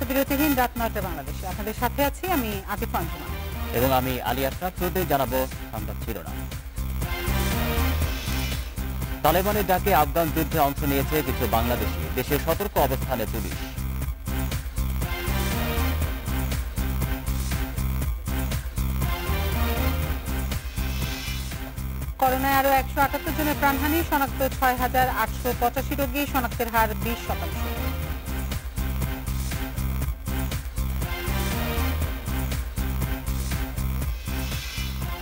বিরতিহীন রাত 9টা বাংলাদেশে আপনাদের সাথে আছি আমি আতিফা আঞ্জুমান এবং আমি আলী আশরাফ। শুরুতেই জানাবো সংবাদ শিরোনাম। তালেবানের ডাকে আফগান যুদ্ধে অংশ নিয়েছে কিছু বাংলাদেশি, দেশের সতর্ক অবস্থানে পুলিশ। করোনায় আরো 178 জনের প্রাণহানি, শনাক্ত 6,885 রোগী, শনাক্তের হার 20%।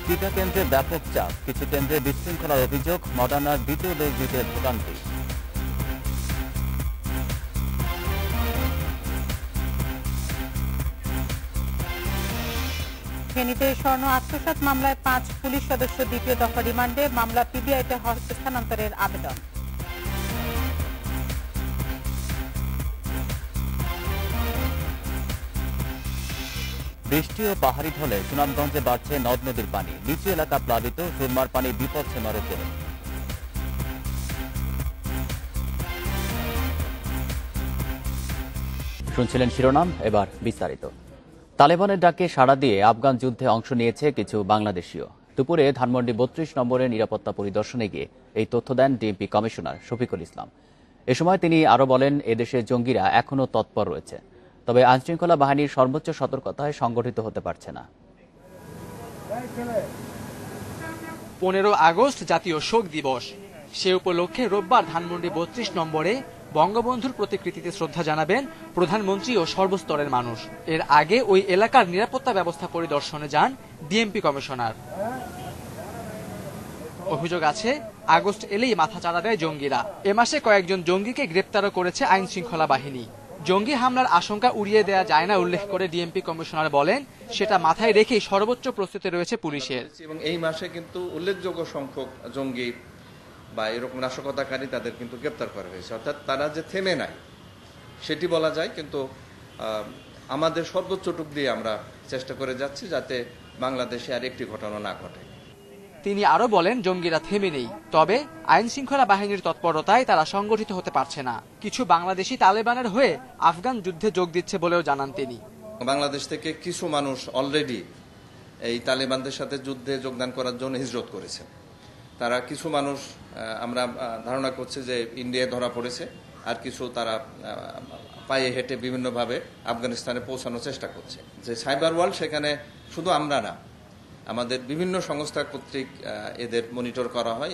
টিকা কেন্দ্রে ব্যাপক চাপ, কিছু কেন্দ্রে বিশৃঙ্খলার অভিযোগ, মডার্নার দ্বিতীয় ডোজ দিতে ভোগান্তি। ফেনীতে স্বর্ণ আত্মসাৎ মামলায় 5 পুলিশ সদস্য দ্বিতীয় দফা রিমান্ডে, মামলা পিবিআইতে স্থানান্তরের আবেদন। বৃষ্টি ও পাহাড়ি ঢলে সুনামগঞ্জে বাড়ছে নদ নদীর পানি, নিচু এলাকা প্লাবিত, সুরমার পানি বিপদ সীমার উপরে। শুনছিলেন শিরোনাম, এবার বিস্তারিত। তালেবানের ডাকে সাড়া দিয়ে আফগান যুদ্ধে অংশ নিয়েছে কিছু বাংলাদেশীয়। দুপুরে ধানমন্ডি 32 নম্বরের নিরাপত্তা পরিদর্শনে গিয়ে এই তথ্য দেন ডিএমপি কমিশনার শফিকুল ইসলাম। এ সময় তিনি আরও বলেন, এদেশের জঙ্গিরা এখনও তৎপর রয়েছে, তবে আইনশৃঙ্খলা বাহিনীর সর্বোচ্চ সতর্কতায় সংগঠিত হতে পারছে না। 15 আগস্ট জাতীয় শোক দিবস। সে উপলক্ষে রোববার ধানমন্ডি 32 নম্বরে বঙ্গবন্ধুর প্রতিকৃতিতে শ্রদ্ধা জানাবেন প্রধানমন্ত্রী ও সর্বস্তরের মানুষ। এর আগে ওই এলাকার নিরাপত্তা ব্যবস্থা পরিদর্শনে যান ডিএমপি কমিশনার। অভিযোগ আছে, আগস্ট এলেই মাথাচাড়া দেয় জঙ্গিরা। এ মাসে কয়েকজন জঙ্গিকে গ্রেপ্তারও করেছে আইন শৃঙ্খলা বাহিনী। জঙ্গি হামলার আশঙ্কা উড়িয়ে দেয়া যায় না উল্লেখ করে ডিএমপি কমিশনার বলেন, সেটা মাথায় রেখেই সর্বোচ্চ প্রস্তুতি রয়েছে পুলিশের। এবং এই মাসে কিন্তু উল্লেখযোগ্য সংখ্যক জঙ্গি বা এরকম নাশকতাকারী তাদের কিন্তু গ্রেপ্তার করা হয়েছে। অর্থাৎ তারা যে থেমে নাই সেটি বলা যায়, কিন্তু আমাদের সর্বোচ্চটুক দিয়ে আমরা চেষ্টা করে যাচ্ছি যাতে বাংলাদেশে আর একটি ঘটনা না ঘটে। তিনি আরো বলেন, জঙ্গিরা থেমে নেই, তবে আইন শৃঙ্খলা বাহিনীর তৎপরতায় তারা সংগঠিত হতে পারছে না। কিছু বাংলাদেশি তালেবানের হয়ে আফগান যুদ্ধে যোগ দিচ্ছে বলেও জানান তিনি। বাংলাদেশ থেকে কিছু মানুষ অলরেডি এই তালেবানদের সাথে যুদ্ধে যোগদান করার জন্য হিজরত করেছে। তারা কিছু মানুষ আমরা ধারণা করছি যে ইন্ডিয়ায় ধরা পড়েছে, আর কিছু তারা পায়ে হেঁটে বিভিন্নভাবে আফগানিস্তানে পৌঁছানোর চেষ্টা করছে। যে সাইবার ওয়ার্ল্ড, সেখানে শুধু আমরা না, আমাদের বিভিন্ন সংস্থা কর্তৃক এদের মনিটর করা হয়।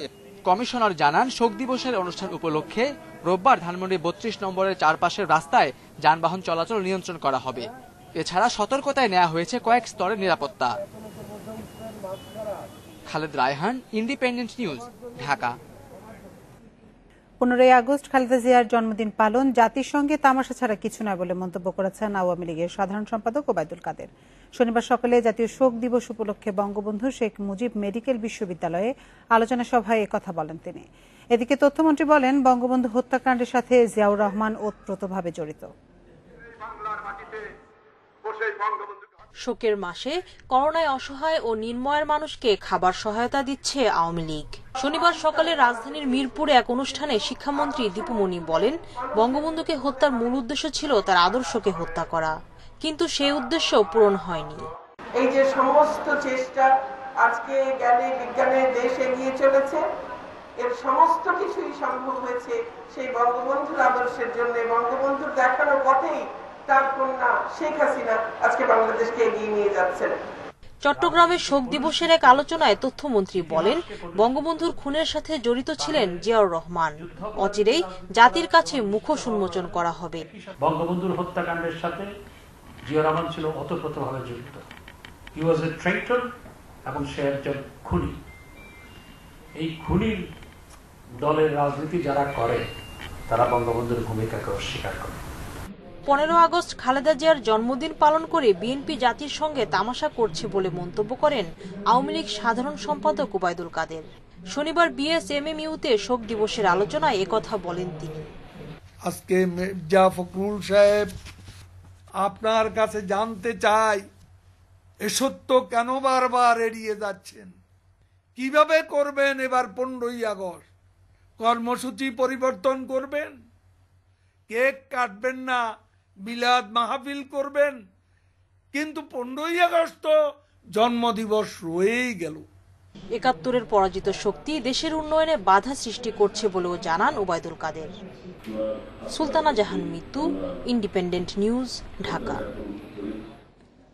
কমিশনার জানান, শোক দিবসের অনুষ্ঠান উপলক্ষে রোববার ধানমন্ডি 32 নম্বরের চারপাশের রাস্তায় যানবাহন চলাচল নিয়ন্ত্রণ করা হবে। এছাড়া সতর্কতায় নেওয়া হয়েছে কয়েক স্তরের নিরাপত্তা। Khaled Raihan, independent News, Dhaka. 15 August Khaleda জিয়ার জন্মদিন পালন জাতিসংঘে তামাশা ছাড়া কিছু নয় বলে মন্তব্য করেছেন আওয়ামী লীগের সাধারণ সম্পাদক ওবায়দুল কাদের। শনিবার সকালে জাতীয় শোক দিবস উপলক্ষে বঙ্গবন্ধু শেখ মুজিব মেডিকেল বিশ্ববিদ্যালয়ে আলোচনা সভায় একথা বলেন তিনি। এদিকে তথ্যমন্ত্রী বলেন, বঙ্গবন্ধু হত্যাকাণ্ডের সাথে জিয়াউর রহমান ওতপ্রোতভাবে জড়িত। শোকের মাসে করোনায় অসহায় ও নির্ময়ের মানুষকে খাবার সহায়তা দিচ্ছে আওয়ামী লীগ। শনিবার সকালে রাজধানীর মিরপুরে এক অনুষ্ঠানে শিক্ষামন্ত্রী দীপু মনি বলেন, বঙ্গবন্ধুকে হত্যার মূল উদ্দেশ্য ছিল তার আদর্শকে হত্যা করা, কিন্তু সেই উদ্দেশ্য পূরণ হয়নি। এই যে সমস্ত চেষ্টা আজকে জ্ঞানে বিজ্ঞানের দেশ এগিয়ে চলেছে, এর সমস্ত কিছুই সম্ভব হয়েছে সেই বঙ্গবন্ধুর আদর্শের জন্য। বঙ্গবন্ধুর দেখানো পথেই তার কন্যা শেখ হাসিনা আজকে বাংলাদেশকে এগিয়ে নিয়ে যাচ্ছেন। চট্টগ্রামে শোক দিবসের এক আলোচনায় তথ্যমন্ত্রী বলেন, বঙ্গবন্ধুর খুনের সাথে জড়িত ছিলেন জিয়াউর রহমান। অচিরেই জাতির কাছে মুখোশ উন্মোচন করা হবে। বঙ্গবন্ধুর হত্যাকাণ্ডের সাথে জিয়াউর রহমান ছিল ওতপ্রোতভাবে জড়িত। হি ওয়াজ এ ট্রেইটর এবং সে একজন খুনি। এই খুনির দলের রাজনীতি যারা করে তারা বঙ্গবন্ধুর ভূমিকাকে অস্বীকার করে। 15 আগস্ট খালেদা জিয়ার জন্মদিন পালন করে বিএনপি জাতির সঙ্গে তামাশা করছে বলে মন্তব্য করেন আওয়ামী লীগ সাধারণ সম্পাদক ওবায়দুল কাদের। শনিবার বিএসএমএমইউতে শোক দিবসের আলোচনায় একথা বলেন তিনি। আজকে মির্জা ফখরুল সাহেব, আপনার কাছে জানতে চাই, এ সত্য কেন বারবার এড়িয়ে যাচ্ছেন? কিভাবে করবেন এবার 15 আগস্ট? কর্মসূচি পরিবর্তন করবেন? কেক কাটবেন না, বিলাদ মাহফিল করবেন, কিন্তু 15ই আগস্ট জন্মদিবস রয়েই গেল। ৭১-এর পরাজিত শক্তি দেশের উন্নয়নে বাধা সৃষ্টি করছে বলেও জানান ওবায়দুল কাদের। সুলতানা জাহান মিতু, ইন্ডিপেন্ডেন্ট নিউজ, ঢাকা।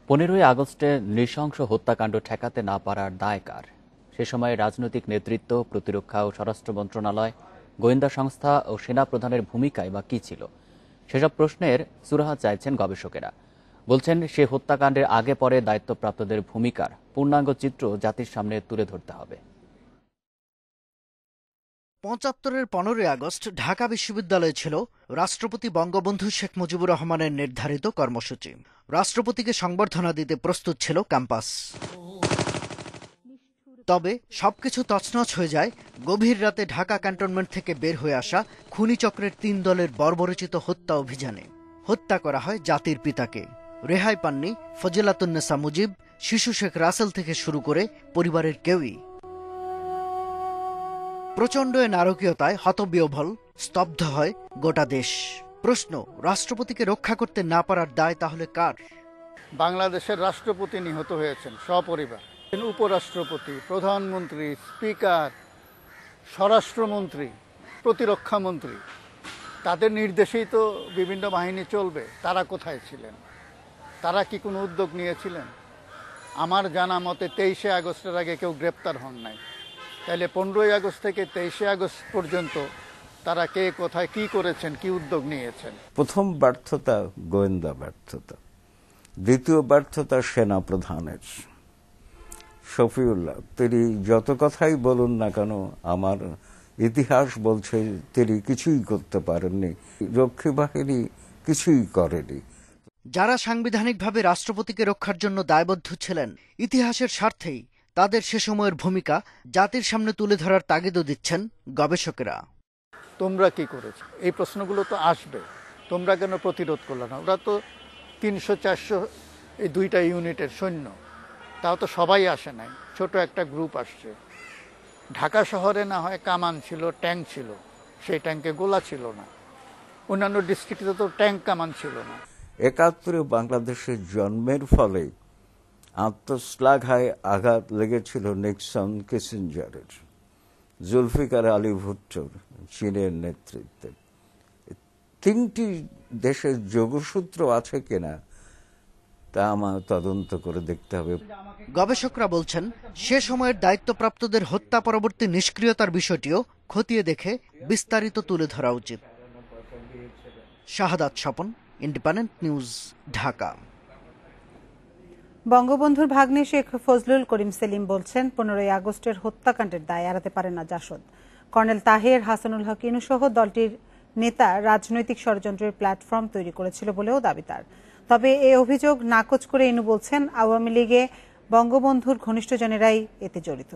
15ই আগস্টে নৃশংস হত্যাকাণ্ড ঠেকাতে না পারার দায় কার? সে সময় রাজনৈতিক নেতৃত্ব, প্রতিরক্ষা ও স্বরাষ্ট্র মন্ত্রণালয়, গোয়েন্দা সংস্থা ও সেনা প্রধানের ভূমিকায় বা কী ছিল? সেসব প্রশ্নের সুরাহা চাইছেন গবেষকেরা। বলছেন, সে হত্যাকাণ্ডের আগে পরে দায়িত্বপ্রাপ্তদের ভূমিকার পূর্ণাঙ্গ চিত্র জাতির সামনে তুলে ধরতে হবে। ৭৫-এর 15ই আগস্ট ঢাকা বিশ্ববিদ্যালয়ে ছিল রাষ্ট্রপতি বঙ্গবন্ধু শেখ মুজিবুর রহমানের নির্ধারিত কর্মসূচি। রাষ্ট্রপতিকে সংবর্ধনা দিতে প্রস্তুত ছিল ক্যাম্পাস। তবে সবকিছু তছনছ হয়ে যায় গভীর রাতে ঢাকা ক্যান্টনমেন্ট থেকে বের হয়ে আসা খুনি চক্রের 3 দলের বর্বরচিত হত্যা অভিযানে। হত্যা করা হয় জাতির পিতাকে। রেহাই পাননি ফজিলাতুন্নেসা মুজিব, শিশু শেখ রাসেল থেকে শুরু করে পরিবারের কেউই। প্রচণ্ড এ নারকীয়তায় হতবিহ্বল, স্তব্ধ হয় গোটা দেশ। প্রশ্ন, রাষ্ট্রপতিকে রক্ষা করতে না পারার দায় তাহলে কার? বাংলাদেশের রাষ্ট্রপতি নিহত হয়েছেন সপরিবার। উপরাষ্ট্রপতি, প্রধানমন্ত্রী, স্পিকার, স্বরাষ্ট্রমন্ত্রী, প্রতিরক্ষা মন্ত্রী, তাদের নির্দেশেই তো বিভিন্ন বাহিনী চলবে। তারা কোথায় ছিলেন? তারা কি কোনো উদ্যোগ নিয়েছিলেন? আমার জানা মতে 23শে আগস্টের আগে কেউ গ্রেপ্তার হন নাই। তাহলে 15ই আগস্ট থেকে 23শে আগস্ট পর্যন্ত তারা কে কোথায় কি করেছেন, কি উদ্যোগ নিয়েছেন? প্রথম ব্যর্থতা গোয়েন্দা ব্যর্থতা, দ্বিতীয় ব্যর্থতা সেনা প্রধানের। শফিউল্লাহ, তিনি যত কথাই বলুন না কেন, আমার ইতিহাস বলছে তিনি কিছুই করতে পারেননি, রক্ষী বাহিনী কিছুই করেনি। যারা সাংবিধানিকভাবে রাষ্ট্রপতিকে রক্ষার জন্য দায়বদ্ধ ছিলেন, ইতিহাসের স্বার্থেই তাদের সে সময়ের ভূমিকা জাতির সামনে তুলে ধরার তাগিদও দিচ্ছেন গবেষকেরা। তোমরা কি করেছ? এই প্রশ্নগুলো তো আসবে। তোমরা কেন প্রতিরোধ করলে না? ওরা তো 300-400 এই 2টা ইউনিটের সৈন্য, তাও তো সবাই আসে নাই, ছোট একটা গ্রুপ আসছে। ঢাকা শহরে না হয় কামান ছিল, ট্যাঙ্ক ছিল, সেই ট্যাঙ্কে গোলা ছিল না। অন্যান্য ডিস্ট্রিক্টে তো ট্যাঙ্ক কামান ছিল না। 71-এ বাংলাদেশের জন্মের ফলে আত্মশ্লাঘায় আঘাত লেগেছিল নিক্সন, কিসিঞ্জারের, জুলফিকার আলী ভুট্টোর, চীনের নেতৃত্বে। 3টি দেশের যোগসূত্র আছে কিনা তা আমার তদন্ত করে দেখতে হবে। গবেষকরা বলছেন, সে সময়ের দায়িত্বপ্রাপ্তদের হত্যা পরবর্তী নিষ্ক্রিয়তার বিষয়টিও খতিয়ে দেখে বিস্তারিত তুলে ধরা উচিত। শাহাদাত স্বপন, ইন্ডিপেন্ডেন্ট নিউজ, ঢাকা। বঙ্গবন্ধুর ভাগ্নে শেখ ফজলুল করিম সেলিম বলছেন, 15ই আগস্টের হত্যাকাণ্ডের দায় এড়াতে পারে না জাসদ। কর্নেল তাহের, হাসানুল হক ইনু সহ দলটির নেতা রাজনৈতিক ষড়যন্ত্রের প্ল্যাটফর্ম তৈরি করেছিল বলেও দাবি তার। তবে এ অভিযোগ নাকচ করে ইনু বলছেন, আওয়ামী লীগে বঙ্গবন্ধুর ঘনিষ্ঠজনেরাই এতে জড়িত।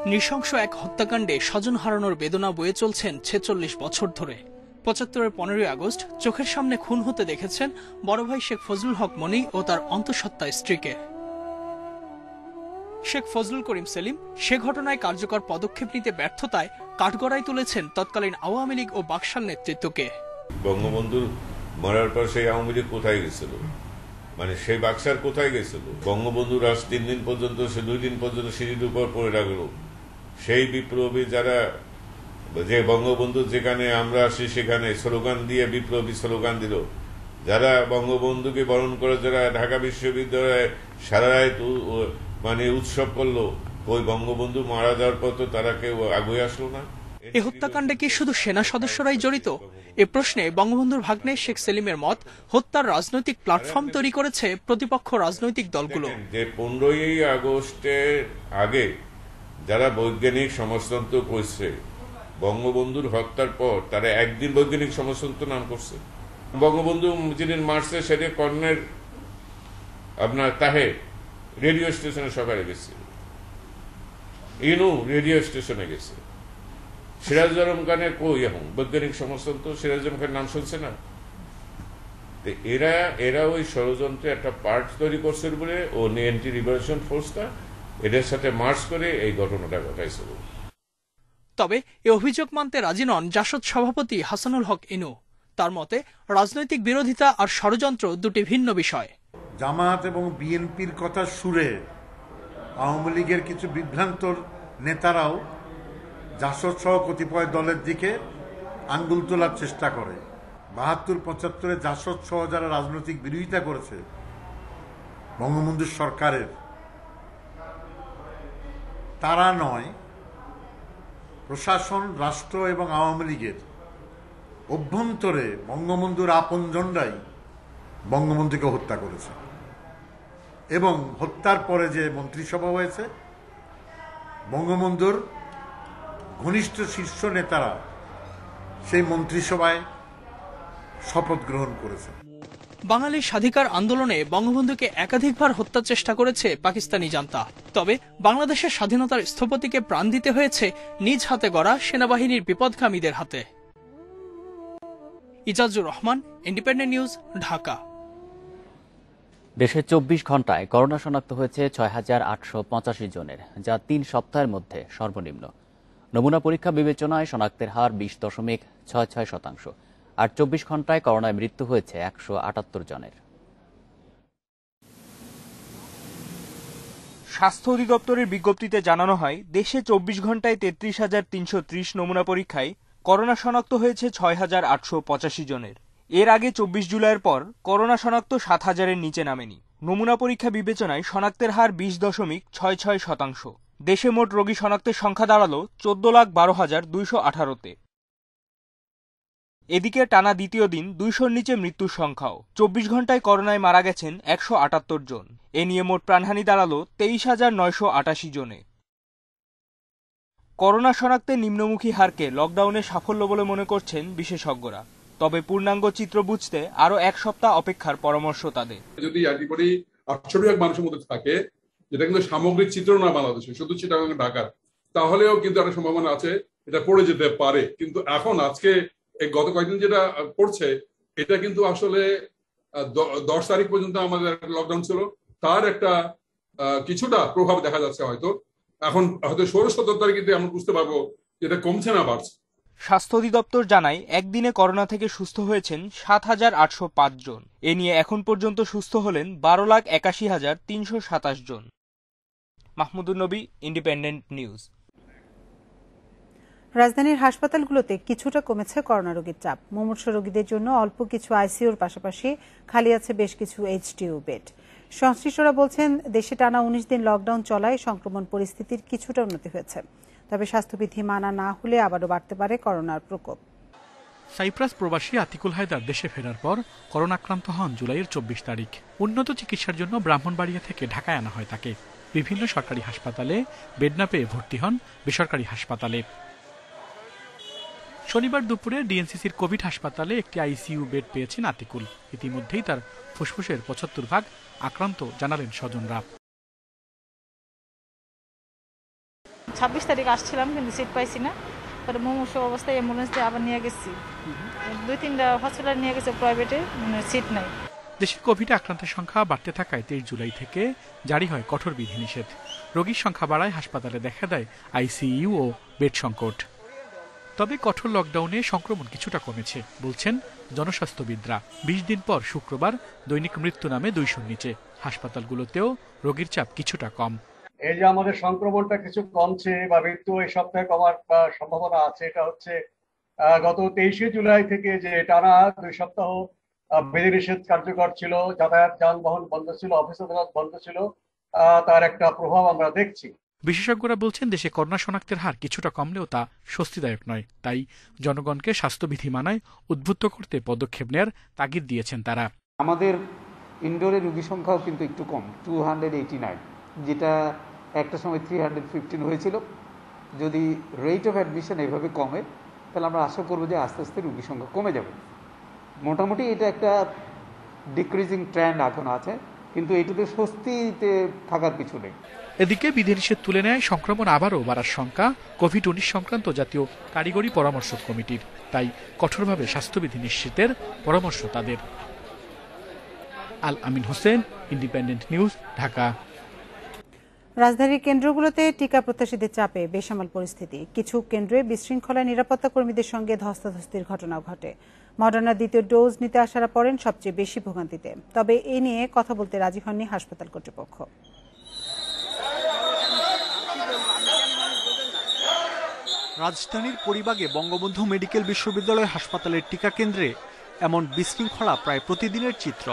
নৃশংস এক হত্যাকাণ্ডে স্বজন হারানোর বেদনা বয়ে চলছেন 46 বছর ধরে। 75-এর 15ই আগস্ট চোখের সামনে খুন হতে দেখেছেন বড় ভাই শেখ ফজলুল হক মনি ও তার অন্তঃসত্ত্বা স্ত্রীকে। শেখ ফজলুল করিম সেলিম সে ঘটনায় কার্যকর পদক্ষেপ নিতে ব্যর্থতায় কাঠগড়ায় তুলেছেন তৎকালীন আওয়ামী লীগ ও বাকশাল নেতৃত্বকে। বঙ্গবন্ধুর মরার পর সেই আওয়ামী লীগ কোথায় গেছিল, মানে সেই বাকশাল কোথায় গেছিল? বঙ্গবন্ধু রাজ 3 দিন পর্যন্ত, সে 2 দিন পর্যন্ত সিঁড়ির উপর পড়ে রাখল। সেই বিপ্লবী যারা, যে বঙ্গবন্ধু যেখানে আমরা আসি সেখানে স্লোগান দিয়ে বিপ্লবী স্লোগান দিল, যারা বঙ্গবন্ধুকে বরণ করে, যারা ঢাকা বিশ্ববিদ্যালয়ে সারা রাত মানে উৎসব করলো, ওই বঙ্গবন্ধু মারা যাওয়ার পর তো তারা কেউ আগুয়ে আসলো না। এই হত্যাকাণ্ডে কি শুধু সেনা সদস্যরাই জড়িত? এ প্রশ্নে বঙ্গবন্ধুর ভাগ্নে শেখ সেলিমের মত, হত্যার রাজনৈতিক প্ল্যাটফর্ম তৈরি করেছে প্রতিপক্ষ রাজনৈতিক দলগুলো। যে 15ই আগস্টের আগে যারা বৈজ্ঞানিক সমাজতন্ত্র করছে, বঙ্গবন্ধুর হত্যার পর তারা একদিন বৈজ্ঞানিক সমাজতন্ত্র নাম করছে। বঙ্গবন্ধু যিনি মারছে সেটা কর্নেল আপনার তাহের রেডিও স্টেশনে সকালে গেছে, ইনু রেডিও স্টেশনে গেছে। সিরাজুল আলম খানের কই এখন বৈজ্ঞানিক সমাজতন্ত্র? সিরাজুল আলম খানের নাম শুনছে না? এরা ওই ষড়যন্ত্রে একটা পার্ট তৈরি করছে বলে ও অ্যান্টি লিবারেশন ফোর্সটা এদের সাথে মার্চ করে এই ঘটনাটা ঘটাইছিল। তবে এ অভিযোগ মানতে রাজি নন জাসদ সভাপতি হাসানুল হক ইনু। তার মতে রাজনৈতিক বিরোধিতা আর ষড়যন্ত্র দুটি ভিন্ন বিষয়। জামায়াত এবং বিএনপির কথা সুরে আওয়ামী লীগের কিছু বিভ্রান্ত নেতারাও জাসদ সহ কতিপয় দলের দিকে আঙ্গুল তোলার চেষ্টা করে। ৭২-৭৫ জাসদ সহ যারা রাজনৈতিক বিরোধিতা করেছে বঙ্গবন্ধু সরকারের, তারা নয়, প্রশাসন, রাষ্ট্র এবং আওয়ামী লীগের অভ্যন্তরে বঙ্গবন্ধুর আপনজনরাই বঙ্গবন্ধুকে হত্যা করেছে। এবং হত্যার পরে যে মন্ত্রিসভা হয়েছে, বঙ্গবন্ধুর ঘনিষ্ঠ শীর্ষ নেতারা সেই মন্ত্রিসভায় শপথ গ্রহণ করেছে। বাঙালির স্বাধিকার আন্দোলনে বঙ্গবন্ধুকে একাধিকবার হত্যার চেষ্টা করেছে পাকিস্তানি জান্তা। তবে বাংলাদেশের স্বাধীনতার স্থপতিকে প্রাণ দিতে হয়েছে নিজ হাতে গড়া সেনাবাহিনীর বিপদগামীদের হাতে। Ijazur Rahman, independent News, Dhaka. দেশে ২৪ ঘন্টায় করোনা শনাক্ত হয়েছে ৬,৮৮৫ জনের, যা ৩ সপ্তাহের মধ্যে সর্বনিম্ন। নমুনা পরীক্ষা বিবেচনায় শনাক্তের হার ২০.৬৬%, আর ২৪ ঘন্টায় করোনায় মৃত্যু হয়েছে ১৭৮ জনের। স্বাস্থ্য অধিদপ্তরের বিজ্ঞপ্তিতে জানানো হয়, দেশে ২৪ ঘন্টায় ৩৩,৩৩০ নমুনা পরীক্ষায় করোনা শনাক্ত হয়েছে ৬,৮৮৫ জনের। এর আগে ২৪ জুলাইয়ের পর করোনা শনাক্ত ৭,০০০-এর নিচে নামেনি। নমুনা পরীক্ষা বিবেচনায় শনাক্তের হার ২০.৬৬%। দেশে মোট রোগী শনাক্তের সংখ্যা দাঁড়ালো ১৪,১২,২১৮-তে। এদিকে টানা দ্বিতীয় দিন ২০০-র নিচে মৃত্যুর সংখ্যাও। ২৪ ঘন্টায় করোনায় মারা গেছেন ১৭৮ জন। এ নিয়ে মোট প্রাণহানি দাঁড়ালো ২৩,৯৮৮ জনে। করোনা শনাক্তের নিম্নমুখী হারকে লকডাউনের সাফল্য বলে মনে করছেন বিশেষজ্ঞরা। তবে পূর্ণাঙ্গ চিত্র বুঝতে আরো ১ সপ্তাহ অপেক্ষার পরামর্শ তাদের। যদি একেবারে ৮০০ ভাগ মানুষের মধ্যে থাকে, যেটা কিন্তু সামগ্রিক চিত্র না বাংলাদেশে, শুধু চিটাগাং ঢাকার, তাহলেও কিন্তু একটা সম্ভাবনা আছে এটা পড়ে যেতে পারে। কিন্তু এখন আজকে গত কয়েকদিন যেটা পড়ছে, এটা কিন্তু আসলে ১০ তারিখ পর্যন্ত আমাদের লকডাউন ছিল, তার একটা কিছুটা প্রভাব দেখা যাচ্ছে। হয়তো এখন হয়তো ১৬-১৭ তারিখে আমরা বুঝতে পারবো এটা কমছে না বাড়ছে। স্বাস্থ্য অধিদপ্তর জানায়, একদিনে করোনা থেকে সুস্থ হয়েছেন ৭,৮০৫ জন। এ নিয়ে এখন পর্যন্ত সুস্থ হলেন ১২,৮১,৩২৭ জন। মাহমুদুর নবী, ইন্ডিপেন্ডেন্ট নিউজ। রাজধানীর হাসপাতালগুলোতে কিছুটা কমেছে করোনা রোগীর চাপ। মুমূর্ষ রোগীদের জন্য অল্প কিছু আইসিইউর পাশাপাশি খালি আছে বেশ কিছু এইচডিইউ বেড। সংশ্লিষ্টরা বলছেন, দেশে টানা ১৯ দিন লকডাউন চলায় সংক্রমণ পরিস্থিতির কিছুটা উন্নতি হয়েছে। তবে স্বাস্থ্যবিধি মানা না হলে আবারও বাড়তে পারে করোনার প্রকোপ। সাইপ্রাস প্রবাসী আতিকুল হায়দার দেশে ফেরার পর করোনা আক্রান্ত হন জুলাইয়ের ২৪ তারিখ। উন্নত চিকিৎসার জন্য ব্রাহ্মণবাড়িয়া থেকে ঢাকায় আনা হয় তাকে। বিভিন্ন সরকারি হাসপাতালে বেড না পেয়ে ভর্তি হন বেসরকারি হাসপাতালে। শনিবার দুপুরে ডিএনসিসির কোভিড হাসপাতালে একটি আইসিইউ বেড পেয়েছেন আতিকুল। ইতিমধ্যেই তার ফুসফুসের ৭৫ ভাগ আক্রান্ত, জানালেন স্বজনরা। ২৬ তারিখ আসছিলাম, কিন্তু সিট পাইছি না। পরে মুমূর্ষ অবস্থায় অ্যাম্বুলেন্স দিয়ে আবার নিয়ে গেছি। ২-৩টা হসপিটাল নিয়ে গেছে প্রাইভেটে, সিট নাই। দেশে কোভিডে আক্রান্তের সংখ্যা বাড়তে থাকায় ২৩ জুলাই থেকে জারি হয় কঠোর বিধিনিষেধ। রোগীর সংখ্যা বাড়ায় হাসপাতালে দেখা দেয় আইসিইউ ও বেড সংকট। তবে কঠোর লকডাউনে সংক্রমণ কিছুটা কমেছে বলছেন জনস্বাস্থ্যবিদরা। ২০ দিন পর শুক্রবার দৈনিক মৃত্যু নামে ২০০-র নিচে। হাসপাতালগুলোতেও রোগীর চাপ কিছুটা কম। এই যে আমাদের সংক্রমণটা কিছু কমছে বা মৃত্যু এই সপ্তাহে কমার সম্ভাবনা আছে, এটা হচ্ছে গত ২৩শে জুলাই থেকে যে টানা ২ সপ্তাহ বিধিনিষেধ কার্যকর ছিল, যাতায়াত যানবাহন বন্ধ ছিল, অফিস আদালত বন্ধ ছিল, তার একটা প্রভাব আমরা দেখছি। বিশেষজ্ঞরা বলছেন, দেশে করোনা শনাক্তের হার কিছুটা কমলেও তা স্বস্তিদায়ক নয়। তাই জনগণকে স্বাস্থ্যবিধি মানায় উদ্বুদ্ধ করতে পদক্ষেপ নেয়ার তাগিদ দিয়েছেন তারা। আমাদের ইনডোরে রোগী সংখ্যাও কিন্তু একটু কম, 289, যেটা একটা সময় 315 হয়েছিল। যদি রেট অফ অ্যাডমিশন এভাবে কমে, তাহলে আমরা আশা করবো যে আস্তে আস্তে রোগী সংখ্যা কমে যাবে। মোটামুটি এটা একটা ডিক্রিজিং ট্রেন্ড এখন আছে, কিন্তু এটাতে স্বস্তিতে থাকার কিছু নেই। এদিকে বিধিনিষেধ তুলে নেয় সংক্রমণ আবারও বাড়ার শঙ্কা কোভিড-১৯ সংক্রান্ত জাতীয় কারিগরি পরামর্শ কমিটির। তাই কঠোরভাবে স্বাস্থ্যবিধি নিশ্চিতের পরামর্শ তাদের। আল আমিন হোসেন, ইন্ডিপেন্ডেন্ট নিউজ, ঢাকা। রাজধানীর কেন্দ্রগুলোতে টিকা প্রত্যাশীদের চাপে বেসামাল পরিস্থিতি। কিছু কেন্দ্রে বিশৃঙ্খলায় নিরাপত্তা কর্মীদের সঙ্গে ধস্তাধস্তির ঘটনাও ঘটে। মডার্নার দ্বিতীয় ডোজ নিতে আসারা পড়েন সবচেয়ে বেশি ভোগান্তিতে। তবে এ নিয়ে কথা বলতে রাজি হননি হাসপাতাল কর্তৃপক্ষ। রাজধানীর পরিবাগে বঙ্গবন্ধু মেডিকেল বিশ্ববিদ্যালয় হাসপাতালের টিকা কেন্দ্রে এমন বিশৃঙ্খলা প্রায় প্রতিদিনের চিত্র।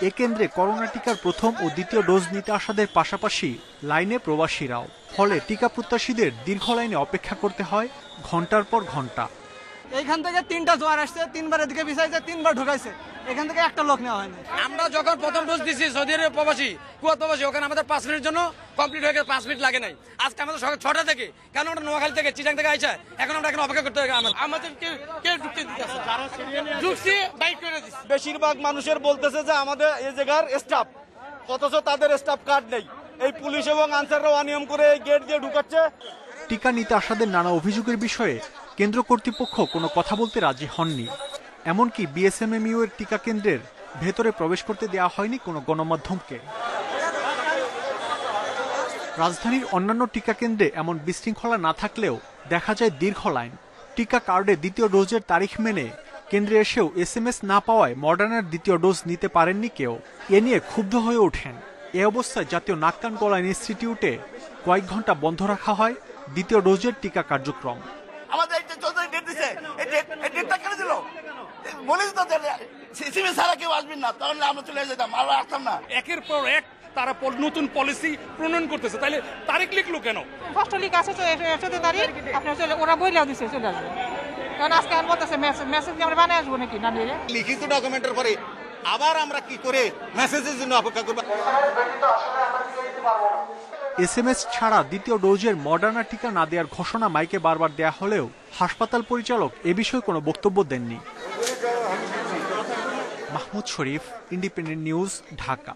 এ কেন্দ্রে করোনা টিকার প্রথম ও দ্বিতীয় ডোজ নিতে আসাদের পাশাপাশি লাইনে প্রবাসীরাও। ফলে টিকা প্রত্যাশীদের দীর্ঘ লাইনে অপেক্ষা করতে হয় ঘন্টার পর ঘন্টা। এইখান থেকে 3টা জোয়ার আসছে, 3বার এদিকে বিছাইছে, 3বার ঢুকাইছে, এখান থেকে একটা লোক নেওয়া হয়নি। আমরা যখন প্রথম ডোজ দিছি সৌদি আরব প্রবাসী, কুয়েত প্রবাসী, ওখানে আমাদের 5 মিনিটের জন্য কমপ্লিট হয়ে গেছে, 5 মিনিট লাগে নাই। আজকে আমাদের সকাল 6টা থেকে, কেন আমরা নোয়াখালী থেকে চিটাং থেকে আইসা এখন আমরা এখানে অপেক্ষা করতে হবে। আমাদের কেউ ঢুকতে দিতেছে, ঢুকছি বাইক করে দিচ্ছে। বেশিরভাগ মানুষের বলতেছে যে আমাদের এই জায়গার স্টাফ, অথচ তাদের স্টাফ কার্ড নেই। এই পুলিশ এবং আনসাররা অনিয়ম করে এই গেট দিয়ে ঢুকাচ্ছে। টিকা নিতে আসাদের নানা অভিযোগের বিষয়ে কেন্দ্র কর্তৃপক্ষ কোনো কথা বলতে রাজি হননি। এমনকি বিএসএমএমইউ এর টিকা কেন্দ্রের ভেতরে প্রবেশ করতে দেওয়া হয়নি কোনো গণমাধ্যমকে। রাজধানীর অন্যান্য টিকা কেন্দ্রে এমন বিশৃঙ্খলা না থাকলেও দেখা যায় দীর্ঘ লাইন। টিকা কার্ডে দ্বিতীয় ডোজের তারিখ মেনে কেন্দ্রে এসেও এসএমএস না পাওয়ায় মডার্নার দ্বিতীয় ডোজ নিতে পারেননি কেউ। এ নিয়ে ক্ষুব্ধ হয়ে ওঠেন। এ অবস্থায় জাতীয় নাক কান গলা ইনস্টিটিউটে কয়েক ঘন্টা বন্ধ রাখা হয় দ্বিতীয় ডোজের টিকা কার্যক্রম। আমাদের এই যে 14 ডেট দিছে, এই ডেটটা কেন দিল? বলেছি তো সিসিবি ছাড়া কেউ আসবেন না, তাহলে আমরা চলে যেতাম, আমরা আসতাম না। একের পর এক তারা নতুন পলিসি প্রণয়ন করতেছে, তাইলে তারিখ লিখলো কেন? ফার্স্ট লিখ আছে তো 14 তারিখ, আপনি চলে ওরা বইলেও দিছে চলে আসবে। কারণ আজকে আর বলতেছে মেসেজ কি আমরা বানায় আসবো নাকি? না নিলে লিখিত ডকুমেন্টের পরে আবার আমরা কি করে মেসেজের জন্য অপেক্ষা করব? এসএমএস ছাড়া দ্বিতীয় ডোজের মডার্না টিকা না দেওয়ার ঘোষণা মাইকে বারবার দেয়া হলেও হাসপাতাল পরিচালক এ বিষয়ে কোনো বক্তব্য দেননি। মাহমুদ শরীফ, ইন্ডিপেন্ডেন্ট নিউজ, ঢাকা।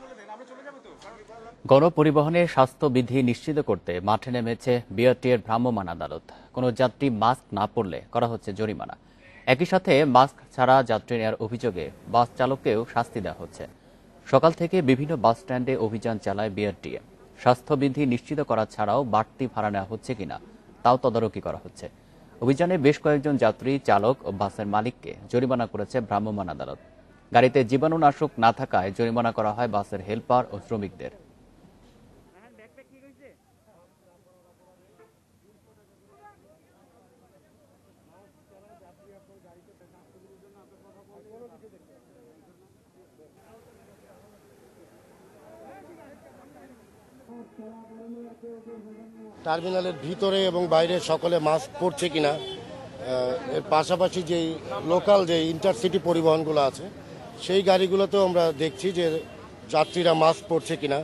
গণপরিবহনে স্বাস্থ্যবিধি নিশ্চিত করতে মাঠে নেমেছে বিআরটিএর ভ্রাম্যমাণ আদালত। কোনো যাত্রী মাস্ক না পরলে করা হচ্ছে জরিমানা। একই সাথে মাস্ক ছাড়া যাত্রী নেওয়ার অভিযোগে বাস চালককেও শাস্তি দেওয়া হচ্ছে। সকাল থেকে বিভিন্ন বাস স্ট্যান্ডে অভিযান চালায় বিআরটিএ। স্বাস্থ্যবিধি নিশ্চিত করা ছাড়াও বাড়তি ভাড়া নেওয়া হচ্ছে কিনা তাও তদারকি করা হচ্ছে। অভিযানে বেশ কয়েকজন যাত্রী, চালক ও বাসের মালিককে জরিমানা করেছে ভ্রাম্যমাণ আদালত। গাড়িতে জীবাণুনাশক না থাকায় জরিমানা করা হয় বাসের হেলপার ও শ্রমিকদের। টার্মিনালের ভিতরে এবং বাইরে সকলে মাস্ক পরছে কিনা, এর পাশাপাশি যেই লোকাল যে ইন্টারসিটি পরিবহনগুলো আছে সেই গাড়িগুলোতেও আমরা দেখছি যে যাত্রীরা মাস্ক পরছে কিনা,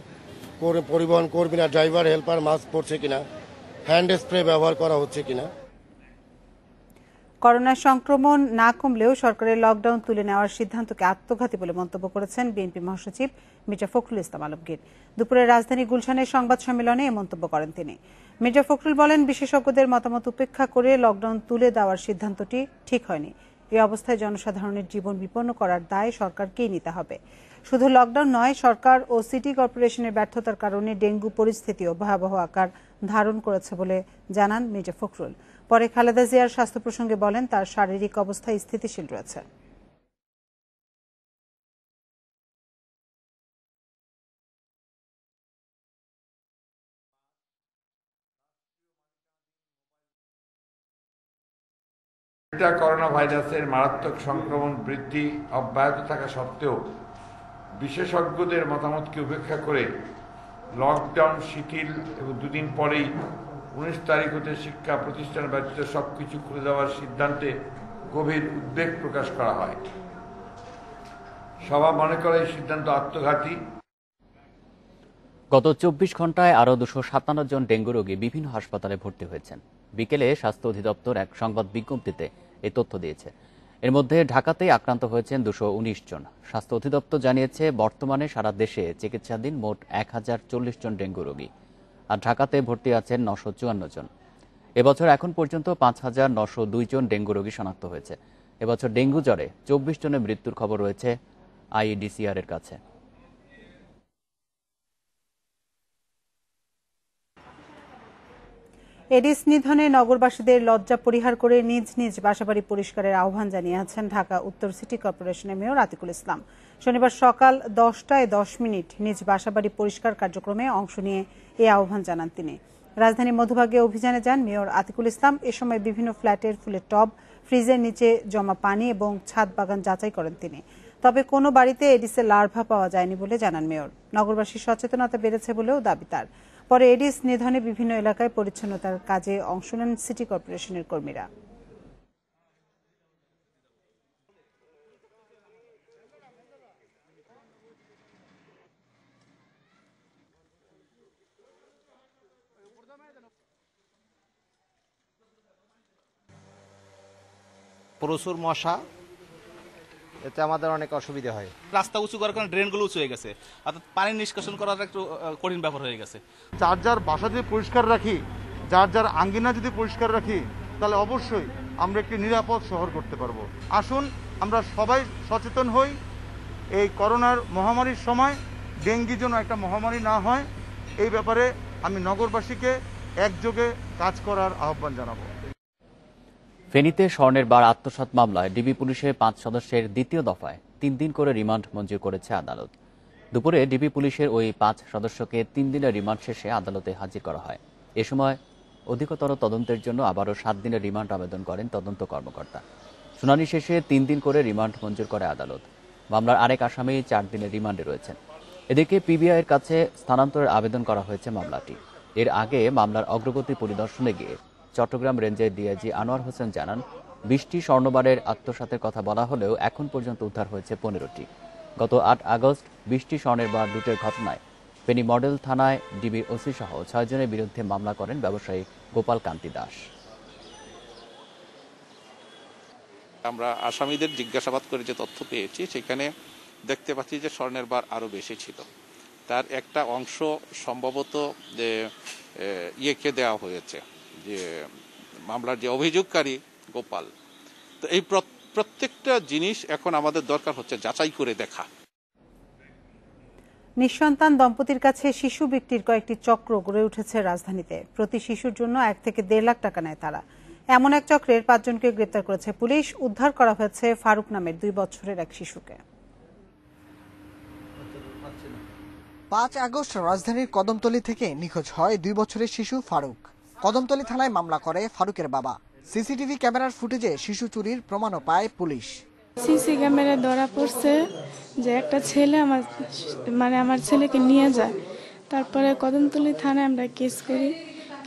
পরিবহন কর্মীরা, ড্রাইভার, হেল্পার মাস্ক পরছে কিনা, হ্যান্ড স্প্রে ব্যবহার করা হচ্ছে কিনা। করোনা সংক্রমণ না কমলেও সরকারের লকডাউন তুলে নেওয়ার সিদ্ধান্তকে আত্মঘাতী বলে মন্তব্য করেছেন বিএনপি মহাসচিব মির্জা ফখরুল ইসলাম আলমগীর। দুপুরে রাজধানী গুলশানের সংবাদ সম্মেলনে এ মন্তব্য করেন তিনি। মির্জা ফখরুল বলেন, বিশেষজ্ঞদের মতামত উপেক্ষা করে লকডাউন তুলে দেওয়ার সিদ্ধান্তটি ঠিক হয়নি। এই অবস্থায় জনসাধারণের জীবন বিপন্ন করার দায় সরকারকেই নিতে হবে। শুধু লকডাউন নয়, সরকার ও সিটি কর্পোরেশনের ব্যর্থতার কারণে ডেঙ্গু পরিস্থিতিও ভয়াবহ আকার ধারণ করেছে বলে জানান মির্জা ফখরুল। পরে খালেদা জিয়ার স্বাস্থ্য প্রসঙ্গে বলেন, তার শারীরিক অবস্থা স্থিতিশীল রয়েছে। করোনা ভাইরাসের মারাত্মক সংক্রমণ বৃদ্ধি অব্যাহত থাকা সত্ত্বেও বিশেষজ্ঞদের মতামতকে উপেক্ষা করে লকডাউন শিথিল এবং দুদিন পরেই 19 তারিখ হতে শিক্ষা প্রতিষ্ঠান ব্যতীত সবকিছু খুলে দেওয়ার সিদ্ধান্তে গভীর উদ্বেগ প্রকাশ করা হয়। সভা মনে করে এই সিদ্ধান্ত আত্মঘাতী। গত 24 ঘন্টায় আরও 257 জন ডেঙ্গু রোগী বিভিন্ন হাসপাতালে ভর্তি হয়েছেন। বিকেলে স্বাস্থ্য অধিদপ্তর এক সংবাদ বিজ্ঞপ্তিতে এই তথ্য দিয়েছে। এর মধ্যে ঢাকাতেই আক্রান্ত হয়েছেন 219 জন। স্বাস্থ্য অধিদপ্তর জানিয়েছে, বর্তমানে সারা দেশে চিকিৎসাধীন মোট 1040 জন ডেঙ্গু রোগী, আর ঢাকাতে ভর্তি আছেন 954 জন। এবছর এখন পর্যন্ত 5902 জন ডেঙ্গু রোগী শনাক্ত হয়েছে। এবছর ডেঙ্গু জ্বরে 24 জনের মৃত্যুর খবর রয়েছে আইইডিসিআর এর কাছে। এডিস নিধনে নগরবাসীদের লজ্জা পরিহার করে নিজ নিজ বাসাবাড়ি পরিষ্কারের আহ্বান জানিয়েছেন ঢাকা উত্তর সিটি কর্পোরেশনের মেয়র আতিকুল ইসলাম। শনিবার সকাল 10টায় 10 মিনিট নিজ বাসাবাড়ি পরিষ্কার কার্যক্রমে অংশ নিয়ে এই আহ্বান জানান তিনি। রাজধানীর মধুবাগে অভিযানে যান মেয়র আতিকুল ইসলাম। এ সময় বিভিন্ন ফ্ল্যাটের ফুলের টব, ফ্রিজের নিচে জমা পানি এবং ছাদ বাগান যাচাই করেন তিনি। তবে কোনো বাড়িতে এডিসের লার্ভা পাওয়া যায়নি বলে জানান মেয়র। নগরবাসীর সচেতনতা বেড়েছে বলেও দাবি তার। পরে এডিস নিধনে বিভিন্ন এলাকায় পরিচ্ছন্নতার কাজে অংশ নেন সিটি কর্পোরেশনের কর্মীরা। প্রচুর মশা, এতে আমাদের অনেক অসুবিধা হয়। রাস্তা উঁচু করার কারণে ড্রেনগুলো উঁচু হয়ে গেছে, অর্থাৎ পানি নিষ্কাশন করাটা একটু কঠিন ব্যাপার হয়ে গেছে। যার যার বাসা যদি পরিষ্কার রাখি, যার যার আঙ্গিনা যদি পরিষ্কার রাখি, তাহলে অবশ্যই আমরা একটি নিরাপদ শহর করতে পারবো। আসুন আমরা সবাই সচেতন হই। এই করোনার মহামারীর সময় ডেঙ্গি যেন একটা মহামারী না হয়, এই ব্যাপারে আমি নগরবাসীকে একযোগে কাজ করার আহ্বান জানাবো। ফেনীতে স্বর্ণের বার আত্মসাৎ মামলায় ডিবি পুলিশের 5 সদস্যের দ্বিতীয় দফায় 3 দিন করে রিমান্ড মঞ্জুর করেছে আদালত। দুপুরে ডিবি পুলিশের ওই 5 সদস্যকে 3 দিনের রিমান্ড শেষে আদালতে হাজির করা হয়। এ সময় অধিকতর তদন্তের জন্য আবারও 7 দিনের রিমান্ড আবেদন করেন তদন্ত কর্মকর্তা। শুনানি শেষে 3 দিন করে রিমান্ড মঞ্জুর করে আদালত। মামলার আরেক আসামি 4 দিনের রিমান্ডে রয়েছেন। এদিকে পিবিআইয়ের কাছে স্থানান্তরের আবেদন করা হয়েছে মামলাটি। এর আগে মামলার অগ্রগতি পরিদর্শনে গিয়ে চট্টগ্রাম রেঞ্জের ডিআইজি আনোয়ার হোসেন জানান, 20টি স্বর্ণবারের আত্মসাতের কথা বলা হলেও এখন পর্যন্ত উদ্ধার হয়েছে 15টি। গত 8 আগস্ট 20টি স্বর্ণের বার লুটের ঘটনায় ফেনী মডেল থানায় ডিবির ওসি সহ 6 জনের বিরুদ্ধে মামলা করেন ব্যবসায়ী গোপাল কান্তি দাস। আমরা আসামিদের জিজ্ঞাসাবাদ করে যে তথ্য পেয়েছি, সেখানে দেখতে পাচ্ছি যে স্বর্ণের বার আরো বেশি ছিল। তার একটা অংশ সম্ভবত যে ইয়েকে দেওয়া হয়েছে, যে মামলার যে অভিযোগকারী গোপাল। তো এই প্রত্যেকটা জিনিস এখন আমাদের দরকার হচ্ছে যাচাই করে দেখা। নিঃসন্তান দম্পতির কাছে শিশু বিক্রির কয়েকটি চক্র গড়ে উঠেছে রাজধানীতে। প্রতি শিশুর জন্য 1 থেকে 1.5 লাখ টাকা নেয় তারা। এমন এক চক্রের 5 জনকে গ্রেপ্তার করেছে পুলিশ। উদ্ধার করা হয়েছে ফারুক নামের 2 বছরের এক শিশুকে। 5 আগস্ট রাজধানীর কদমতলী থেকে নিখোঁজ হয় 2 বছরের শিশু ফারুক। কদমতলী থানায় মামলা করে ফারুকের বাবা। সিসিটিভি ক্যামেরার ফুটেজে শিশু চুরির প্রমাণও পায় পুলিশ। সিসি ক্যামেরায় ধরা পড়ছে যে একটা ছেলে আমার ছেলেকে নিয়ে যায়। তারপরে কদমতলী থানায় আমরা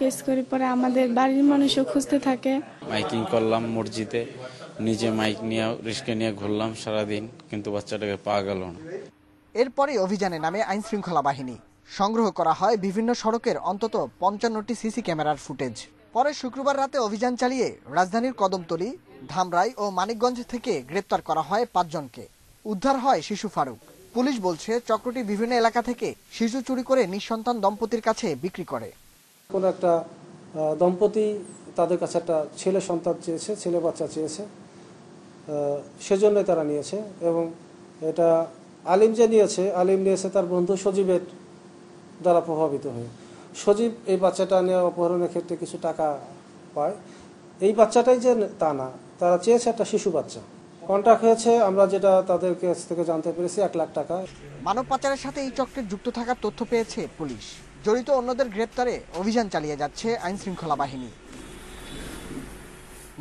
কেস করি পরে আমাদের বাড়ির মানুষও খুঁজতে থাকে। মাইকিং করলাম মসজিদে, নিজে মাইক নিয়ে রিস্কে নিয়ে ঘুরলাম সারাদিন, কিন্তু বাচ্চাটাকে পাওয়া গেল না। এরপরে অভিযানে নামে আইন শৃঙ্খলা বাহিনী। সংগ্রহ করা হয় বিভিন্ন সড়কের অন্তত 55টি সিসি ক্যামেরার ফুটেজ। পরে শুক্রবার রাতে অভিযান চালিয়ে রাজধানীর কদমতলী, ধামরাই ও মানিকগঞ্জ থেকে গ্রেপ্তার করা হয় 5 জনকে। উদ্ধার হয় শিশু ফারুক। পুলিশ বলছে চক্রটি বিভিন্ন এলাকা থেকে শিশু চুরি করে নিঃসন্তান দম্পতির কাছে বিক্রি করে। কোন একটা দম্পতি তাদের কাছে একটা ছেলে সন্তান চেয়েছে, ছেলে বাচ্চা চেয়েছে, সেজন্য তারা নিয়েছে। এবং এটা আলিম নিয়েছে তার বন্ধু সজীবের দ্বারা প্রভাবিত হয়ে। সজীব এই বাচ্চাটা নিয়ে অপহরণের ক্ষেত্রে কিছু টাকা পায়। এই বাচ্চাটাই যে তা না, তারা চেয়েছে একটা শিশু বাচ্চা। কন্ট্যাক্ট হয়েছে, আমরা যেটা তাদের কাছ থেকে জানতে পেরেছি 1 লাখ টাকা। মানব পাচারের সাথে এই চক্রের যুক্ত থাকার তথ্য পেয়েছে পুলিশ। জড়িত অন্যদের গ্রেপ্তারে অভিযান চালিয়ে যাচ্ছে আইন শৃঙ্খলা বাহিনী।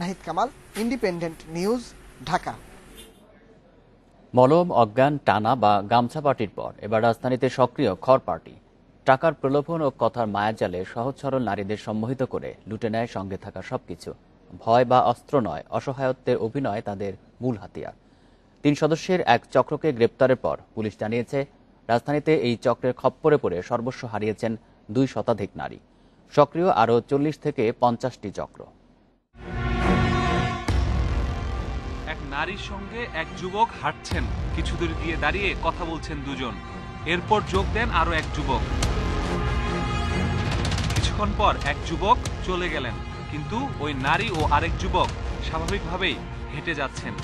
Nahid Kamal, independent News, Dhaka. মলম, অজ্ঞান, টানা বা গামছা পার্টির পর এবার রাজধানীতে সক্রিয় খড় পার্টি। টাকার প্রলোভন ও কথার মায়াজালে সহজ সরল নারীদের সম্মোহিত করে লুটে নেয় সঙ্গে থাকা সবকিছু। ভয় বা অস্ত্র নয়, অসহায়ত্বের অভিনয় তাদের মূল হাতিয়ার। 3 সদস্যের এক চক্রকে গ্রেপ্তারের পর পুলিশ জানিয়েছে, রাজধানীতে এই চক্রের খপ্পরে পড়ে সর্বস্ব হারিয়েছেন 2 শতাধিক নারী। সক্রিয় আরও 40 থেকে 50টি চক্র। এক নারীর সঙ্গে এক যুবক হাঁটছেন, কিছু দূর গিয়ে দাঁড়িয়ে কথা বলছেন 2 জন। এরপর যোগ দেন আরো এক যুবক। কিছুক্ষণ পর এক যুবক চলে গেলেন, কিন্তু ওই নারী ও আরেক যুবক স্বাভাবিকভাবেই হেঁটে যাচ্ছেন।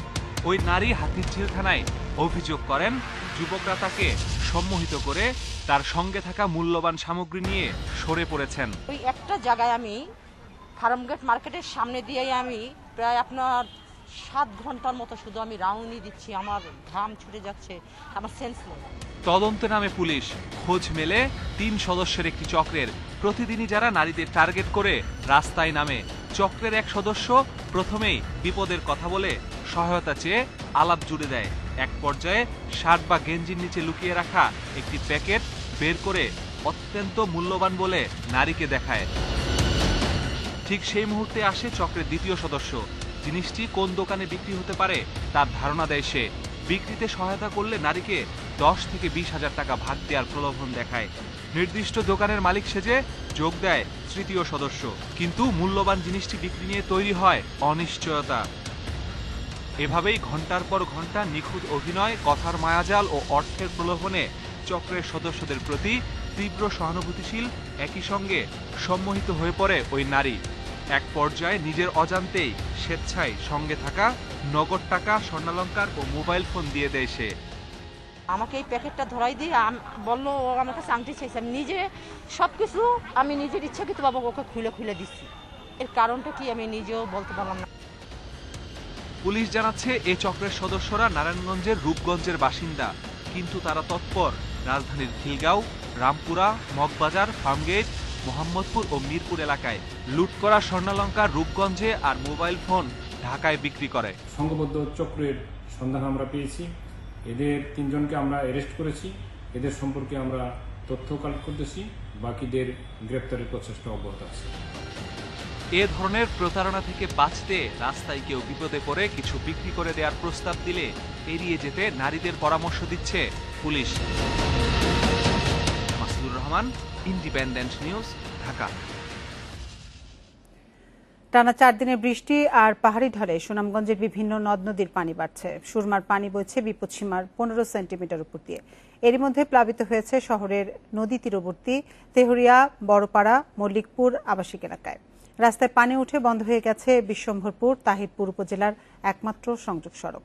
ওই নারী হাতিরঝিল থানায় অভিযোগ করেন, যুবকরা তাকে সম্মোহিত করে তার সঙ্গে থাকা মূল্যবান সামগ্রী নিয়ে সরে পড়েছেন। ওই একটা জায়গায় আমি ফার্মগেট মার্কেটের সামনে দিয়েই আমি প্রায় আপনার 7 ঘন্টার মতো শুধু আমি রাউন্ডই দিচ্ছি, আমার ঘাম ছুটে যাচ্ছে, আমার সেন্স নেই। তদন্তে নামে পুলিশ, খোঁজ মেলে 3 সদস্যের একটি চক্রের। প্রতিদিনই যারা নারীদের টার্গেট করে রাস্তায় নামে। চক্রের এক সদস্য প্রথমেই বিপদের কথা বলে সহায়তা চেয়ে আলাপ জুড়ে দেয়। এক পর্যায়ে শার্ট বা গেঞ্জির নিচে লুকিয়ে রাখা একটি প্যাকেট বের করে অত্যন্ত মূল্যবান বলে নারীকে দেখায়। ঠিক সেই মুহূর্তে আসে চক্রের দ্বিতীয় সদস্য। জিনিসটি কোন দোকানে বিক্রি হতে পারে তার ধারণা দেয় সে। বিক্রিতে সহায়তা করলে নারীকে 10 থেকে 20,000 টাকা ভাগ দেওয়ার প্রলোভন দেখায়। নির্দিষ্ট দোকানের মালিক সেজে যোগ দেয় তৃতীয় সদস্য। কিন্তু মূল্যবান জিনিসটি বিক্রি নিয়ে তৈরি হয় অনিশ্চয়তা। এভাবেই ঘন্টার পর ঘন্টা নিখুঁত অভিনয়, কথার মায়াজাল ও অর্থের প্রলোভনে চক্রের সদস্যদের প্রতি তীব্র সহানুভূতিশীল, একই সঙ্গে সম্মোহিত হয়ে পড়ে ওই নারী। এক পর্যায়ে নিজের অজান্তেই স্বেচ্ছায় সঙ্গে থাকা নগদ টাকা, স্বর্ণালংকার ও মোবাইল ফোন দিয়ে দেয় সে। আমাকে এই প্যাকেটটা ধরাই দিয়ে বললো ও আমার কাছে আংটি চাইছে। আমি নিজে সবকিছু আমি নিজের ইচ্ছাকৃত বাবা ওকে খুলে খুলে দিচ্ছি। এর কারণটা কি আমি নিজেও বলতে পারলাম না। পুলিশ জানাচ্ছে এ চক্রের সদস্যরা নারায়ণগঞ্জের রূপগঞ্জের বাসিন্দা, কিন্তু তারা তৎপর রাজধানীর খিলগাঁও, রামপুরা, মগবাজার, ফার্মগেট, মোহাম্মদপুর ও মিরপুর এলাকায় লুট করা স্বর্ণালংকার রূপগঞ্জে আর মোবাইল ফোন ঢাকায় বিক্রি করে। সংঘবদ্ধ চক্রের সন্ধান আমরা পেয়েছি। এদের 3 জনকে আমরা অ্যারেস্ট করেছি। এদের সম্পর্কে আমরা তথ্য কালেক্ট করতেছি। বাকিদের গ্রেপ্তারের প্রচেষ্টা অব্যাহত আছে। এ ধরনের প্রতারণা থেকে বাঁচতে রাস্তায় কেউ বিপদে পড়ে কিছু বিক্রি করে দেওয়ার প্রস্তাব দিলে এড়িয়ে যেতে নারীদের পরামর্শ দিচ্ছে police. Masudur Rahman, independent News, Dhaka. টানা 4 দিনের বৃষ্টি আর পাহাড়ি ঢলে সুনামগঞ্জের বিভিন্ন নদ নদীর পানি বাড়ছে। সুরমার পানি বইছে বিপদসীমার 15 সেন্টিমিটার উপর দিয়ে। এরই মধ্যে প্লাবিত হয়েছে শহরের নদী তীরবর্তী তেহরিয়া, বড়পাড়া, মল্লিকপুর আবাসিক এলাকায়। রাস্তায় পানি উঠে বন্ধ হয়ে গেছে বিশ্বম্ভরপুর তাহিরপুর উপজেলার একমাত্র সংযোগ সড়ক।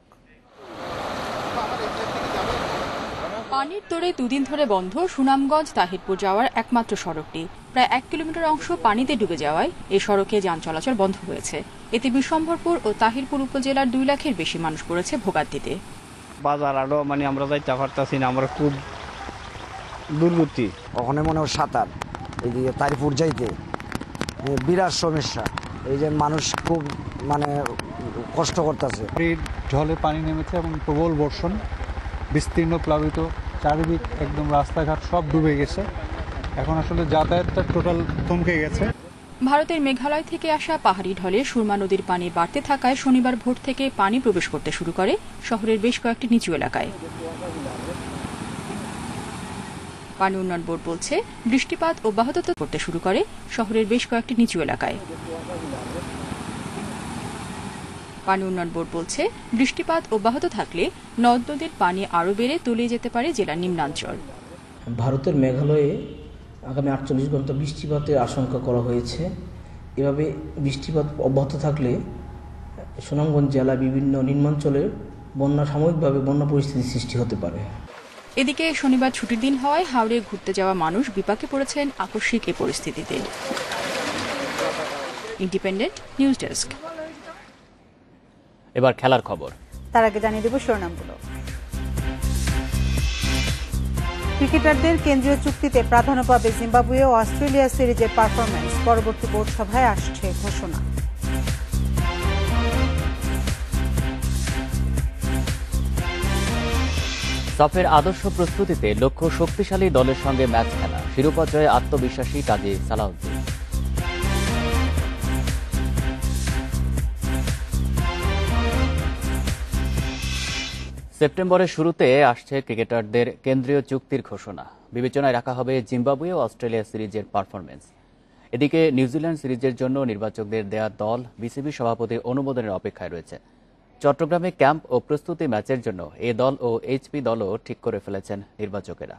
পানির তোড়ে 2 দিন ধরে বন্ধ সুনামগঞ্জ তাহিরপুর যাওয়ার একমাত্র সড়কটি। প্রায় 1 কিলোমিটার অংশ পানিতে ডুবে যাওয়ায় এই সড়কে যান চলাচল বন্ধ হয়েছে। এতে বিশ্বম্ভরপুর ও তাহিরপুর উপজেলার 2 লাখের বেশি মানুষ পড়েছে ভোগান্তিতে। বাজার আরো আমরা যাইতে পারতাছি না, আমরা খুব দুর্গতি। ওখানে মনে হয় 7 এদিকে তাহিরপুর যাইতে বিরাট সমস্যা। এই যে মানুষ খুব কষ্ট করতেছে। ঢলে পানি নেমেছে এবং প্রবল বর্ষণ, বিস্তীর্ণ প্লাবিত চারিদিক, একদম রাস্তাঘাট সব ডুবে গেছে। এখন আসলে যাতায়াতটা টোটাল থমকে গেছে। ভারতের মেঘালয় থেকে আসা পাহাড়ি ঢলে সুরমা নদীর পানি বাড়তে থাকায় শনিবার ভোর থেকে পানি প্রবেশ করতে শুরু করে শহরের বেশ কয়েকটি নিচু এলাকায়। পানি উন্নয়ন বোর্ড বলছে বৃষ্টিপাত অব্যাহত করতে শুরু করে শহরের বেশ কয়েকটি নিচু এলাকায়। পানি উন্নয়ন বোর্ড বলছে বৃষ্টিপাত অব্যাহত থাকলে নদ নদীর পানি আরও বেড়ে তলিয়ে যেতে পারে জেলার নিম্নাঞ্চল। ভারতের মেঘালয়ে আগামী 48 ঘন্টা বৃষ্টিপাতের আশঙ্কা করা হয়েছে। এভাবে বৃষ্টিপাত অব্যাহত থাকলে সুনামগঞ্জ জেলা বিভিন্ন নিম্নাঞ্চলের সাময়িকভাবে বন্যা পরিস্থিতি সৃষ্টি হতে পারে। এদিকে শনিবার ছুটির দিন হওয়ায় হাওড়ে ঘুরতে যাওয়া মানুষ বিপাকে পড়েছেন আকস্মিক এই পরিস্থিতিতে। Independent news desk. এবার খেলার খবর। তার আগে জানিয়ে দেব শিরোনামগুলো। ক্রিকেটারদের কেন্দ্রীয় চুক্তিতে প্রাধান্য পাবে জিম্বাবুয়ে ও অস্ট্রেলিয়া সিরিজের পারফরম্যান্স। পরবর্তী বোর্ড সভায় আসছে ঘোষণা। সাফের আদর্শ প্রস্তুতিতে লক্ষ্য শক্তিশালী দলের সঙ্গে ম্যাচ খেলা। শিরোপা জয়ে আত্মবিশ্বাসী কাজী সালাউদ্দিন। সেপ্টেম্বরের শুরুতে আসছে ক্রিকেটারদের কেন্দ্রীয় চুক্তির ঘোষণা। বিবেচনায় রাখা হবে জিম্বাবুয়ে ও অস্ট্রেলিয়া সিরিজের পারফরম্যান্স। এদিকে নিউজিল্যান্ড সিরিজের জন্য নির্বাচকদের দেয়া দল বিসিবি সভাপতির অনুমোদনের অপেক্ষায় রয়েছে। চট্টগ্রামে ক্যাম্প ও প্রস্তুতি ম্যাচের জন্য এ দল ও এইচপি দলও ঠিক করে ফেলেছেন নির্বাচকেরা।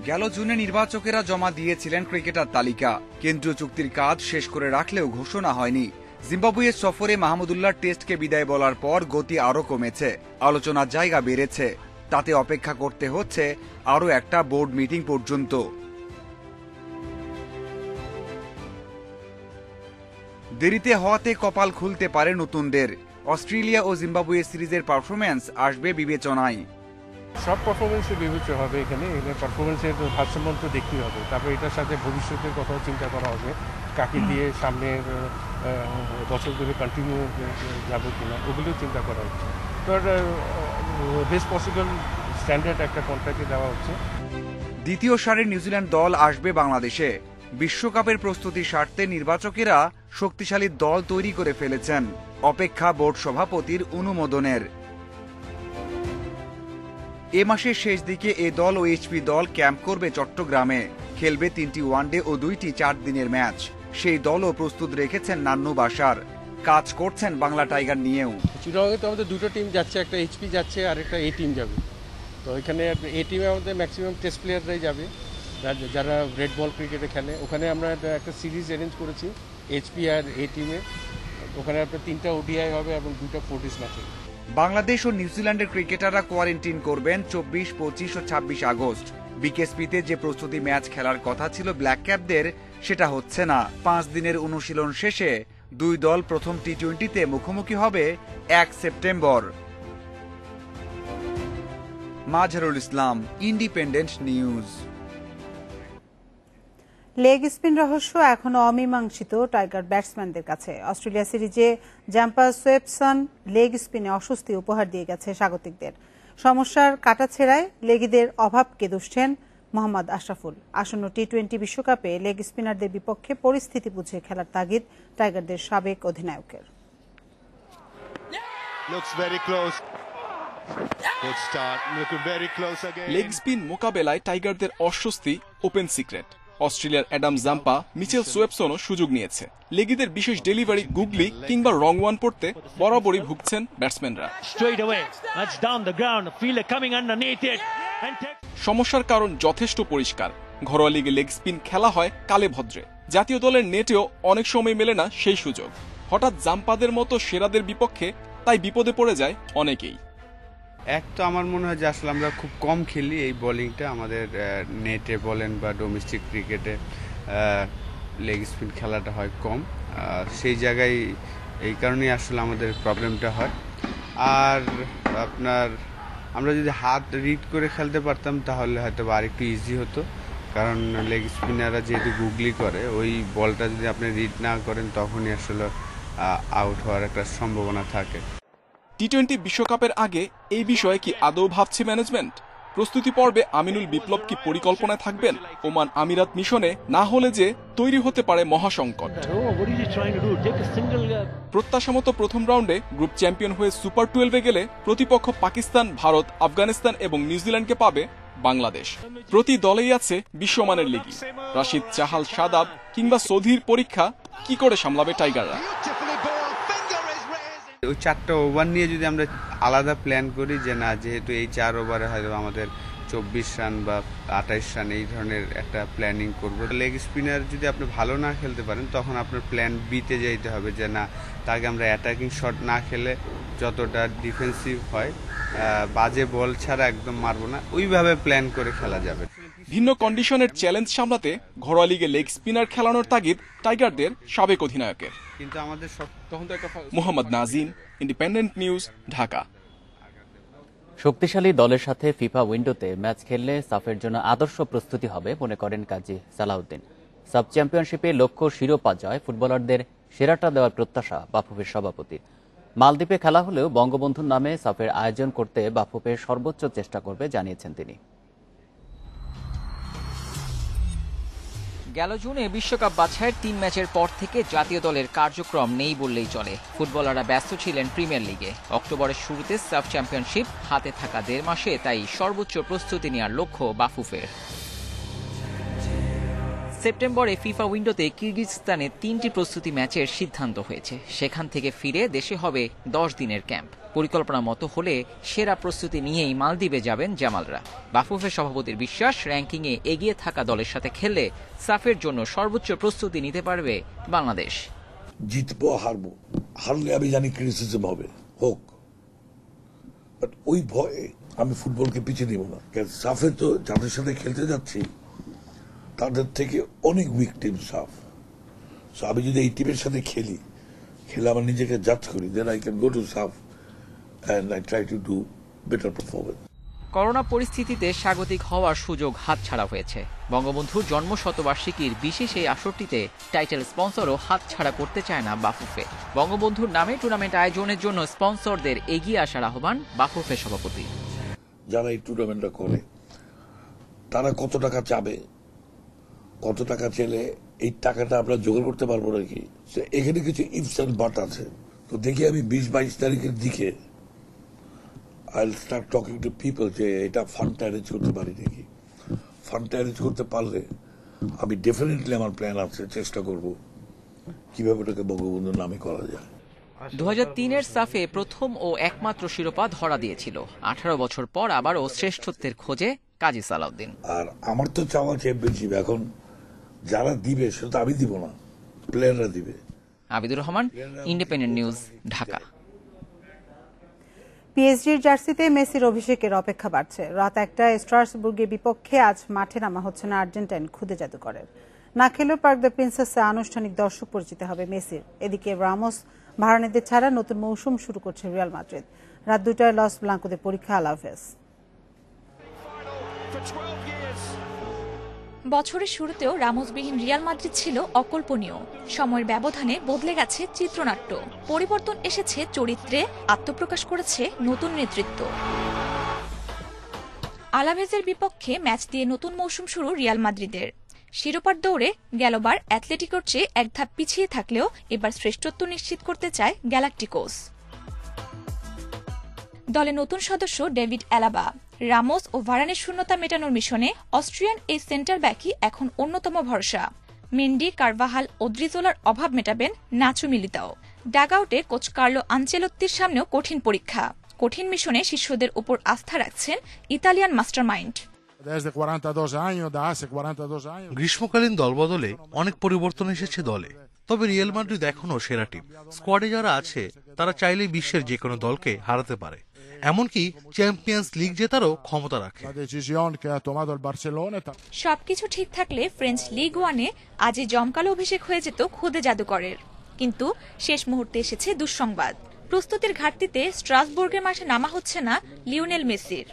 গেল জুনে নির্বাচকেরা জমা দিয়েছিলেন ক্রিকেটার তালিকা। কেন্দ্রীয় চুক্তির কাজ শেষ করে রাখলেও ঘোষণা হয়নি। জিম্বাবুয়ে সফরে মাহমুদুল্লাহ টেস্টকে বিদায় বলার পর গতি আরও কমেছে, আলোচনার জায়গা বেড়েছে। তাতে অপেক্ষা করতে হচ্ছে আরও একটা বোর্ড মিটিং পর্যন্ত। দেরিতে হওয়াতে কপাল খুলতে পারে নতুনদের। অস্ট্রেলিয়া ও জিম্বাবুয়ে সিরিজের পারফরম্যান্স আসবে বিবেচনায়। সব পারফরমেন্সে বিবেচ্য হবে এখানে পারফরমেন্সের ভারসাম্য তো দেখতেই হবে। তারপরে এটার সাথে ভবিষ্যতের কথাও চিন্তা করা হবে, কাকে দিয়ে সামনের বছর ধরে কন্টিনিউ যাবো কিনা ওগুলোও চিন্তা করা হচ্ছে। তো বেস্ট পসিবল স্ট্যান্ডার্ড একটা কন্ট্রাক্টে দেওয়া হচ্ছে। দ্বিতীয় সারির নিউজিল্যান্ড দল আসবে বাংলাদেশে। বিশ্বকাপের প্রস্তুতি স্বার্থে নির্বাচকেরা শক্তিশালী দল তৈরি করে ফেলেছেন, অপেক্ষা বোর্ড সভাপতির অনুমোদনের। এ মাসের শেষ দিকে এ দল ও এইচপি দল ক্যাম্প করবে চট্টগ্রামে, খেলবে 3টি ওয়ানডে ও 2টি 4 দিনের ম্যাচ। সেই দলও প্রস্তুত রেখেছেন নান্নু বাশার, কাজ করছেন বাংলা টাইগার নিয়েও। চিটাগংয়ে তো আমাদের দুটো টিম যাচ্ছে, একটা এইচপি যাচ্ছে আর একটা এ টিম যাবে। তো এখানে এ টিমে আমাদের ম্যাক্সিমাম টেস্ট প্লেয়াররাই যাবে যারা রেড বল ক্রিকেটে খেলে। ওখানে আমরা একটা সিরিজ অ্যারেঞ্জ করেছি এইচপি আর এ টিমে। ওখানে আপনার 3টা ওডিআই হবে এবং 2টা 4 ম্যাচ হবে। বাংলাদেশ ও নিউজিল্যান্ডের ক্রিকেটাররা কোয়ারেন্টিন করবেন 24, 25 ও 26 আগস্ট। বিকেএসপিতে যে প্রস্তুতি ম্যাচ খেলার কথা ছিল ব্ল্যাক ক্যাপদের, সেটা হচ্ছে না। 5 দিনের অনুশীলন শেষে 2 দল প্রথম টি-20তে মুখোমুখি হবে 1 September. Mazharul Islam, independent news. Leg spin রহস্য এখনো অমীমাংসিত টাইগার ব্যাটসম্যানদের কাছে। অস্ট্রেলিয়া সিরিজে জাম্পার সোয়েপসন লেগ স্পিনে অস্বস্তি উপহার দিয়ে গেছে স্বাগতিকদের। সমস্যার কাটাছেঁড়ায় লেগিদের অভাবকে দুষছেন মোহাম্মদ আশরাফুল। আসন্ন টি-20 বিশ্বকাপে লেগ স্পিনারদের বিপক্ষে পরিস্থিতি বুঝে খেলার তাগিদ টাইগারদের সাবেক অধিনায়কের। লেগ স্পিন মোকাবেলায় টাইগারদের অস্বস্তি ওপেন সিক্রেট। অস্ট্রেলিয়ার অ্যাডাম জাম্পা, মিচেল সোয়েপসনও সুযোগ নিয়েছে। লেগিদের বিশেষ ডেলিভারি গুগলি কিংবা রং ওয়ান পড়তে বরাবরই ভুগছেন ব্যাটসম্যানরা। সমস্যার কারণ যথেষ্ট পরিষ্কার। ঘরোয়া লিগে লেগ স্পিন খেলা হয় কালে ভদ্রে, জাতীয় দলের নেটেও অনেক সময় মেলে না সেই সুযোগ। হঠাৎ জাম্পাদের মতো সেরাদের বিপক্ষে তাই বিপদে পড়ে যায় অনেকেই। তো আমার মনে হয় যে আসলে আমরা খুব কম খেলি এই বোলিংটা। আমাদের নেটে বলেন বা ডোমেস্টিক ক্রিকেটে লেগ স্পিন খেলাটা হয় কম, সেই জায়গায় এই কারণেই আসলে আমাদের প্রবলেমটা হয়। আর আপনার আমরা যদি হাত রিড করে খেলতে পারতাম তাহলে হয়তো আর একটু ইজি হতো, কারণ লেগ স্পিনাররা যেহেতু গুগলি করে, ওই বলটা যদি আপনি রিড না করেন তখনই আসলে আউট হওয়ার একটা সম্ভাবনা থাকে। টি-20 বিশ্বকাপের আগে এই বিষয়ে কি আদৌ ভাবছে ম্যানেজমেন্ট? প্রস্তুতি পর্বে আমিনুল বিপ্লব কি পরিকল্পনায় থাকবেন? ওমান আমিরাত মিশনে না হলে যে তৈরি হতে পারে মহাসংকট। প্রত্যাশামতো প্রথম রাউন্ডে গ্রুপ চ্যাম্পিয়ন হয়ে সুপার 12-এ গেলে প্রতিপক্ষ পাকিস্তান, ভারত, আফগানিস্তান এবং নিউজিল্যান্ডকে পাবে বাংলাদেশ। প্রতি দলেই আছে বিশ্বমানের লিগি। রাশিদ, চাহাল, শাদাব কিংবা সৌধির পরীক্ষা কি করে সামলাবে টাইগাররা? ওই 4টা ওভার নিয়ে যদি আমরা আলাদা প্ল্যান করি যে না, যেহেতু এই 4 ওভারে হয়তো আমাদের 24 রান বা 28 রান এই ধরনের একটা প্ল্যানিং করবো। লেগ স্পিনার যদি আপনি ভালো না খেলতে পারেন তখন আপনার প্ল্যান বিতে যেতে হবে যে না, তাকে আমরা অ্যাটাকিং শট না খেলে যতটা ডিফেন্সিভ হয় বাজে বল ছাড়া একদম মারবো না, ওইভাবে প্ল্যান করে খেলা যাবে। ভিন্ন কন্ডিশনের চ্যালেঞ্জ সামলাতে ঘরোয়া লিগে লেগ স্পিনার খেলানোর তাগিদ টাইগারদের সাবেক অধিনায়কের। কিন্তু আমাদের মোহাম্মদ নাজিম, ইন্ডিপেন্ডেন্ট নিউজ, ঢাকা। শক্তিশালী দলের সাথে ফিফা উইন্ডোতে ম্যাচ খেললে সাফের জন্য আদর্শ প্রস্তুতি হবে মনে করেন কাজী সালাউদ্দিন। সাব চ্যাম্পিয়নশিপে লক্ষ্য শিরোপা জয়, ফুটবলারদের সেরাটা দেওয়ার প্রত্যাশা বাফুফের সভাপতির। মালদ্বীপে খেলা হলেও বঙ্গবন্ধুর নামে সাফের আয়োজন করতে বাফুফের সর্বোচ্চ চেষ্টা করবে জানিয়েছেন তিনি। গেল জুনে বিশ্বকাপ বাছাইয়ের 3 ম্যাচের পর থেকে জাতীয় দলের কার্যক্রম নেই বললেই চলে। ফুটবলাররা ব্যস্ত ছিলেন প্রিমিয়ার লিগে। অক্টোবরের শুরুতে সাব চ্যাম্পিয়নশিপ হাতে থাকা 1.5 মাসে তাই সর্বোচ্চ প্রস্তুতি নেওয়ার লক্ষ্য বাফুফের। সেপ্টেম্বরে ফিফা উইন্ডোতে কিরগিজস্তানে 3টি প্রস্তুতি ম্যাচের সিদ্ধান্ত হয়েছে। সেখান থেকে ফিরে দেশে হবে 10 দিনের ক্যাম্প। পরিকল্পনা মতো হলে সেরা প্রস্তুতি নিয়েই মালদ্বীপে যাবেন জামালরা। বাফুফের সভাপতির বিশ্বাস, র্যাঙ্কিংয়ে এগিয়ে থাকা দলের সাথে খেললে সাফের জন্য সর্বোচ্চ প্রস্তুতি নিতে পারবে বাংলাদেশ। জিতবো হারবো, হারলে আমি জানি ক্রিটিসিজম হবে, হোক, বাট ওই ভয়ে আমি ফুটবলকে পিছিয়ে দিব না। সাফে তো যাদের সাথে খেলতে যাচ্ছি তাদের থেকে অনেক উইক টিম সাফ। আমি যদি এই টিমের সাথে খেলি খেলে আমার নিজেকে জাজ করি, then I can go to SAFF and I try to do better performance. Corona পরিস্থিতিতে স্বাগতিক হওয়ার সুযোগ হাতছাড়া হয়েছে। বঙ্গবন্ধুর জন্ম শতবার্ষিকীর বিশেষ এই আসরটিতে টাইটেল স্পন্সরও হাতছাড়া করতে চায় না বাফুফে। বঙ্গবন্ধুর নামে টুর্নামেন্ট আয়োজনের জন্য স্পন্সরদের এগিয়ে আসার আহ্বান বাফুফে সভাপতি। যারা এই টুর্নামেন্টটা করে তারা কত টাকা চাবে, কত টাকা চেলে এই টাকাটা আমরা জোগাড় করতে পারবো নাকি, এখানে কিছু ইফস এন্ড বাট আছে। তো দেখি আমি 20-22 তারিখের দিকে I'll start talking to people যে এটা ফান্ডটা অ্যারেঞ্জ করতে পারি নাকি। ফান্ডটা অ্যারেঞ্জ করতে পারলে আমি ডেফিনেটলি আমার প্ল্যান আছে, চেষ্টা করব কিভাবে ওটাকে বঙ্গবন্ধুর নামে করা যায়। 2003-এর সাফে প্রথম ও একমাত্র শিরোপা ধরা দিয়েছিল। 18 বছর পর আবারও শ্রেষ্ঠত্বের খোঁজে কাজী সালাউদ্দিন। আর আমার তো চাওয়া চ্যাম্পিয়নশিপ, এখন যারা দিবে সেটা আমি দিব না, প্লেয়াররা দিবে। Abidur Rahman, independent News, Dhaka. পিএসজির জার্সিতে মেসির অভিষেকের অপেক্ষা বাড়ছে। রাত 1টায় স্ট্রাসবুর্গের বিপক্ষে আজ মাঠে নামা হচ্ছে না আর্জেন্টাইন খুদে জাদুকরের। না খেলেও পার্ক দ্য প্রিন্সেসে আনুষ্ঠানিক দর্শক পরিচিত হবে মেসির। এদিকে রামোস, ভারানেদের ছাড়া নতুন মৌসুম শুরু করছে রিয়াল মাদ্রিদ। রাত 2টায় লস ব্লাঙ্কোতে পরীক্ষা আলাভেস। বছরের শুরুতেও রামোসবিহীন রিয়াল মাদ্রিদ ছিল অকল্পনীয়। সময়ের ব্যবধানে বদলে গেছে চিত্রনাট্য, পরিবর্তন এসেছে চরিত্রে, আত্মপ্রকাশ করেছে নতুন নেতৃত্ব। আলাভেজের বিপক্ষে ম্যাচ দিয়ে নতুন মৌসুম শুরু রিয়াল মাদ্রিদের। শিরোপার দৌড়ে গেলবার অ্যাথলেটিকোর চেয়ে এক ধাপ পিছিয়ে থাকলেও এবার শ্রেষ্ঠত্ব নিশ্চিত করতে চায় গ্যালাকটিকোস। দলে নতুন সদস্য ডেভিড অ্যালাবা। রামোস ও ভারানের শূন্যতা মেটানোর মিশনে অস্ট্রিয়ান এই সেন্টার ব্যাকই এখন অন্যতম ভরসা। মেন্ডি, কারভাহাল, ওদ্রিজোলার অভাব মেটাবেন নাচো মিলিতাও। ডাগআউটে কোচ কার্লো আনচেলোত্তির সামনেও কঠিন পরীক্ষা। কঠিন মিশনে শিষ্যদের উপর আস্থা রাখছেন ইতালিয়ান মাস্টারমাইন্ড। গ্রীষ্মকালীন দলবদলে অনেক পরিবর্তন এসেছে দলে, তবে রিয়াল মাদ্রিদ এখনো সেরা টিম। স্কোয়াডে যারা আছে তারা চাইলেই বিশ্বের যে কোনো দলকে হারাতে পারে, এমনকি চ্যাম্পিয়ন্স লিগ জেতারও ক্ষমতা রাখে। সবকিছু ঠিক থাকলে ফ্রেঞ্চ লিগ ওয়ানে আজই জমকালো অভিষেক হয়ে যেত খুদে জাদুকরের। কিন্তু শেষ মুহূর্তে এসেছে দুঃসংবাদ। প্রস্তুতির ঘাটতিতে স্ট্রাসবুর্গের মাঠে নামা হচ্ছে না লিওনেল মেসির।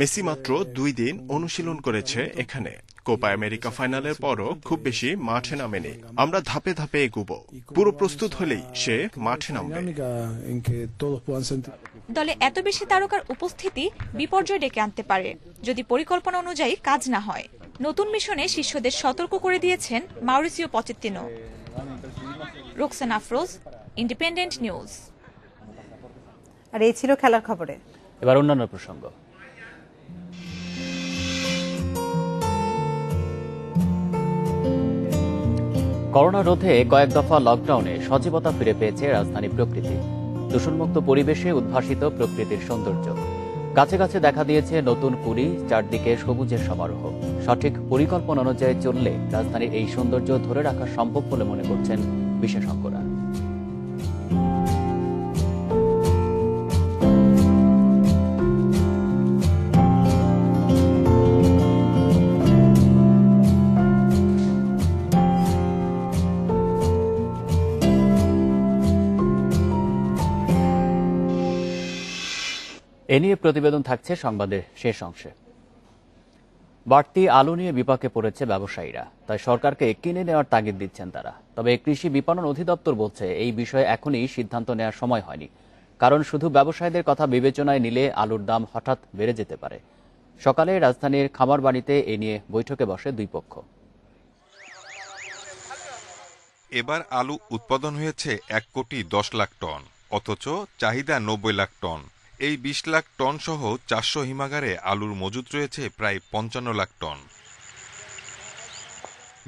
মেসি মাত্র 2 দিন অনুশীলন করেছে এখানে। কোপা আমেরিকা ফাইনালের পরও খুব বেশি মাঠে নামেনি। আমরা ধাপে ধাপে এগুবো, পুরো প্রস্তুত হলেই সে মাঠে নামবে। দলে এত বেশি তারকার উপস্থিতি বিপর্যয় ডেকে আনতে পারে যদি পরিকল্পনা অনুযায়ী কাজ না হয়। নতুন মিশনে শিষ্যদের সতর্ক করে দিয়েছেন Mauricio Pochettino. Roksana Afroz, Independent News. আর এই ছিল খেলার খবরে। এবার অন্যান্য প্রসঙ্গ। করোনা রোধে কয়েক দফা লকডাউনে সজীবতা ফিরে পেয়েছে রাজধানী প্রকৃতি। দূষণমুক্ত পরিবেশে উদ্ভাসিত প্রকৃতির সৌন্দর্য। গাছে গাছে দেখা দিয়েছে নতুন কুড়ি, চারদিকে সবুজের সমারোহ। সঠিক পরিকল্পনা অনুযায়ী চললে রাজধানীর এই সৌন্দর্য ধরে রাখা সম্ভব বলে মনে করছেন বিশেষজ্ঞরা। এ নিয়ে প্রতিবেদন থাকছে সংবাদের শেষ অংশে। বাড়তি আলু নিয়ে বিপাকে পড়েছে ব্যবসায়ীরা, তাই সরকারকে কিনে নেওয়ার তাগিদ দিচ্ছেন তারা। তবে কৃষি বিপণন অধিদপ্তর বলছে এই বিষয়ে এখনই সিদ্ধান্ত নেওয়ার সময় হয়নি, কারণ শুধু ব্যবসায়ীদের কথা বিবেচনায় নিলে আলুর দাম হঠাৎ বেড়ে যেতে পারে। সকালে রাজধানীর খামারবাড়িতে এ নিয়ে বৈঠকে বসে দুই পক্ষ। এবার আলু উৎপাদন হয়েছে 1,10,00,000 টন, অথচ চাহিদা 90 লাখ টন। এই 20 লাখ টন সহ 400 হিমাগারে আলুর মজুত রয়েছে প্রায় 55 লাখ টন।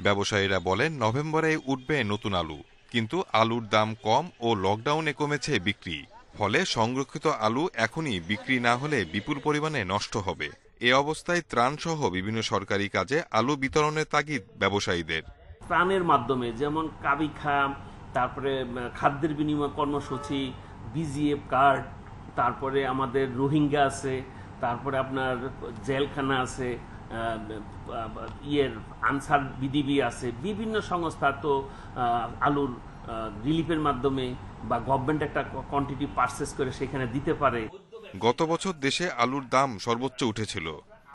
ব্যবসায়ীরা বলেন নভেম্বরে উঠবে নতুন আলু, কিন্তু আলুর দাম কম ও লকডাউনে কমেছে বিক্রি। ফলে সংরক্ষিত আলু এখনই বিক্রি না হলে বিপুল পরিমাণে নষ্ট হবে। এ অবস্থায় ত্রাণসহ বিভিন্ন সরকারি কাজে আলু বিতরণের তাগিদ ব্যবসায়ীদের। ত্রাণের মাধ্যমে যেমন কাবি খাম, তারপরে খাদ্যের বিনিময় কর্মসূচি, বিজিএফ কার্ড, তারপরে আমাদের রোহিঙ্গা আছে, তারপরে আপনার জেলখানা আছে, ইয়ের আনসার বিডিবি আছে, বিভিন্ন সংস্থা তো আলুর রিলিফের মাধ্যমে বা গভর্নমেন্ট একটা কোয়ান্টিটি পারচেজ করে সেখানে দিতে পারে। গত বছর দেশে আলুর দাম সর্বোচ্চ উঠেছিল।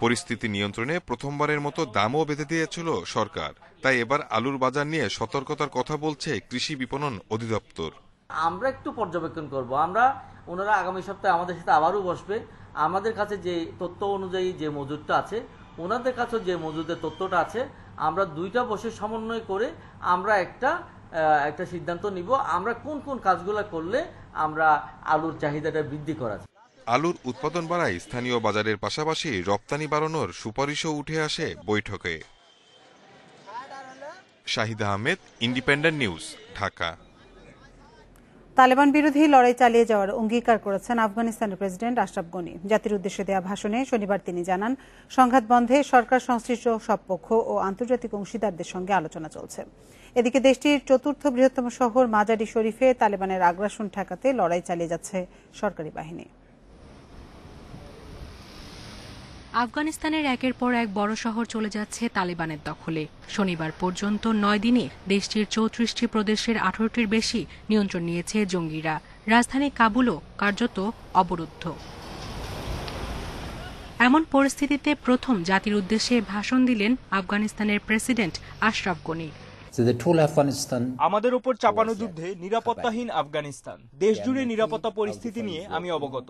পরিস্থিতি নিয়ন্ত্রণে প্রথমবারের মতো দামও বেঁধে দিয়েছিল সরকার। তাই এবার আলুর বাজার নিয়ে সতর্কতার কথা বলছে কৃষি বিপণন অধিদপ্তর। আমরা একটু পর্যবেক্ষণ করব। ওনারা আগামী সপ্তাহে আমাদের সাথে আবারও বসবে। আমাদের কাছে যে তথ্য অনুযায়ী যে মজুদটা আছে, ওনাদের কাছে যে মজুদের তথ্যটা আছে, আমরা দুইটা বসে সমন্বয় করে আমরা একটা সিদ্ধান্ত নিব আমরা কোন কোন কাজগুলো করলে আমরা আলুর চাহিদাটা বৃদ্ধি করা যায়। আলুর উৎপাদন বাড়ায় স্থানীয় বাজারের পাশাপাশি রপ্তানি বাড়ানোর সুপারিশও উঠে আসে বৈঠকে। Shahid Ahmed, Independent News, Dhaka. তালেবান বিরোধী লড়াই চালিয়ে যাওয়ার অঙ্গীকার করেছেন আফগানিস্তানের প্রেসিডেন্ট আশরাফ গনি। জাতির উদ্দেশ্যে দেওয়া ভাষণে শনিবার তিনি জানান, সংঘাত বন্ধে সরকার সংশ্লিষ্ট সব পক্ষ ও আন্তর্জাতিক অংশীদারদের সঙ্গে আলোচনা চলছে। এদিকে দেশটির চতুর্থ বৃহত্তম শহর মাজারি শরীফে তালেবানের আগ্রাসন ঠেকাতে লড়াই চালিয়ে যাচ্ছে সরকারি বাহিনী। আফগানিস্তানের একের পর এক বড় শহর চলে যাচ্ছে তালেবানের দখলে। শনিবার পর্যন্ত 9 দিনে দেশটির 34টি প্রদেশের 18টির বেশি নিয়ন্ত্রণ নিয়েছে জঙ্গিরা। রাজধানী কাবুলও কার্যত অবরুদ্ধ। এমন পরিস্থিতিতে প্রথম জাতির উদ্দেশ্যে ভাষণ দিলেন আফগানিস্তানের প্রেসিডেন্ট আশরাফ গনি। আমাদের উপর চাপানো যুদ্ধে নিরাপত্তাহীন আফগানিস্তান। দেশজুড়ে নিরাপত্তা পরিস্থিতি নিয়ে আমি অবগত।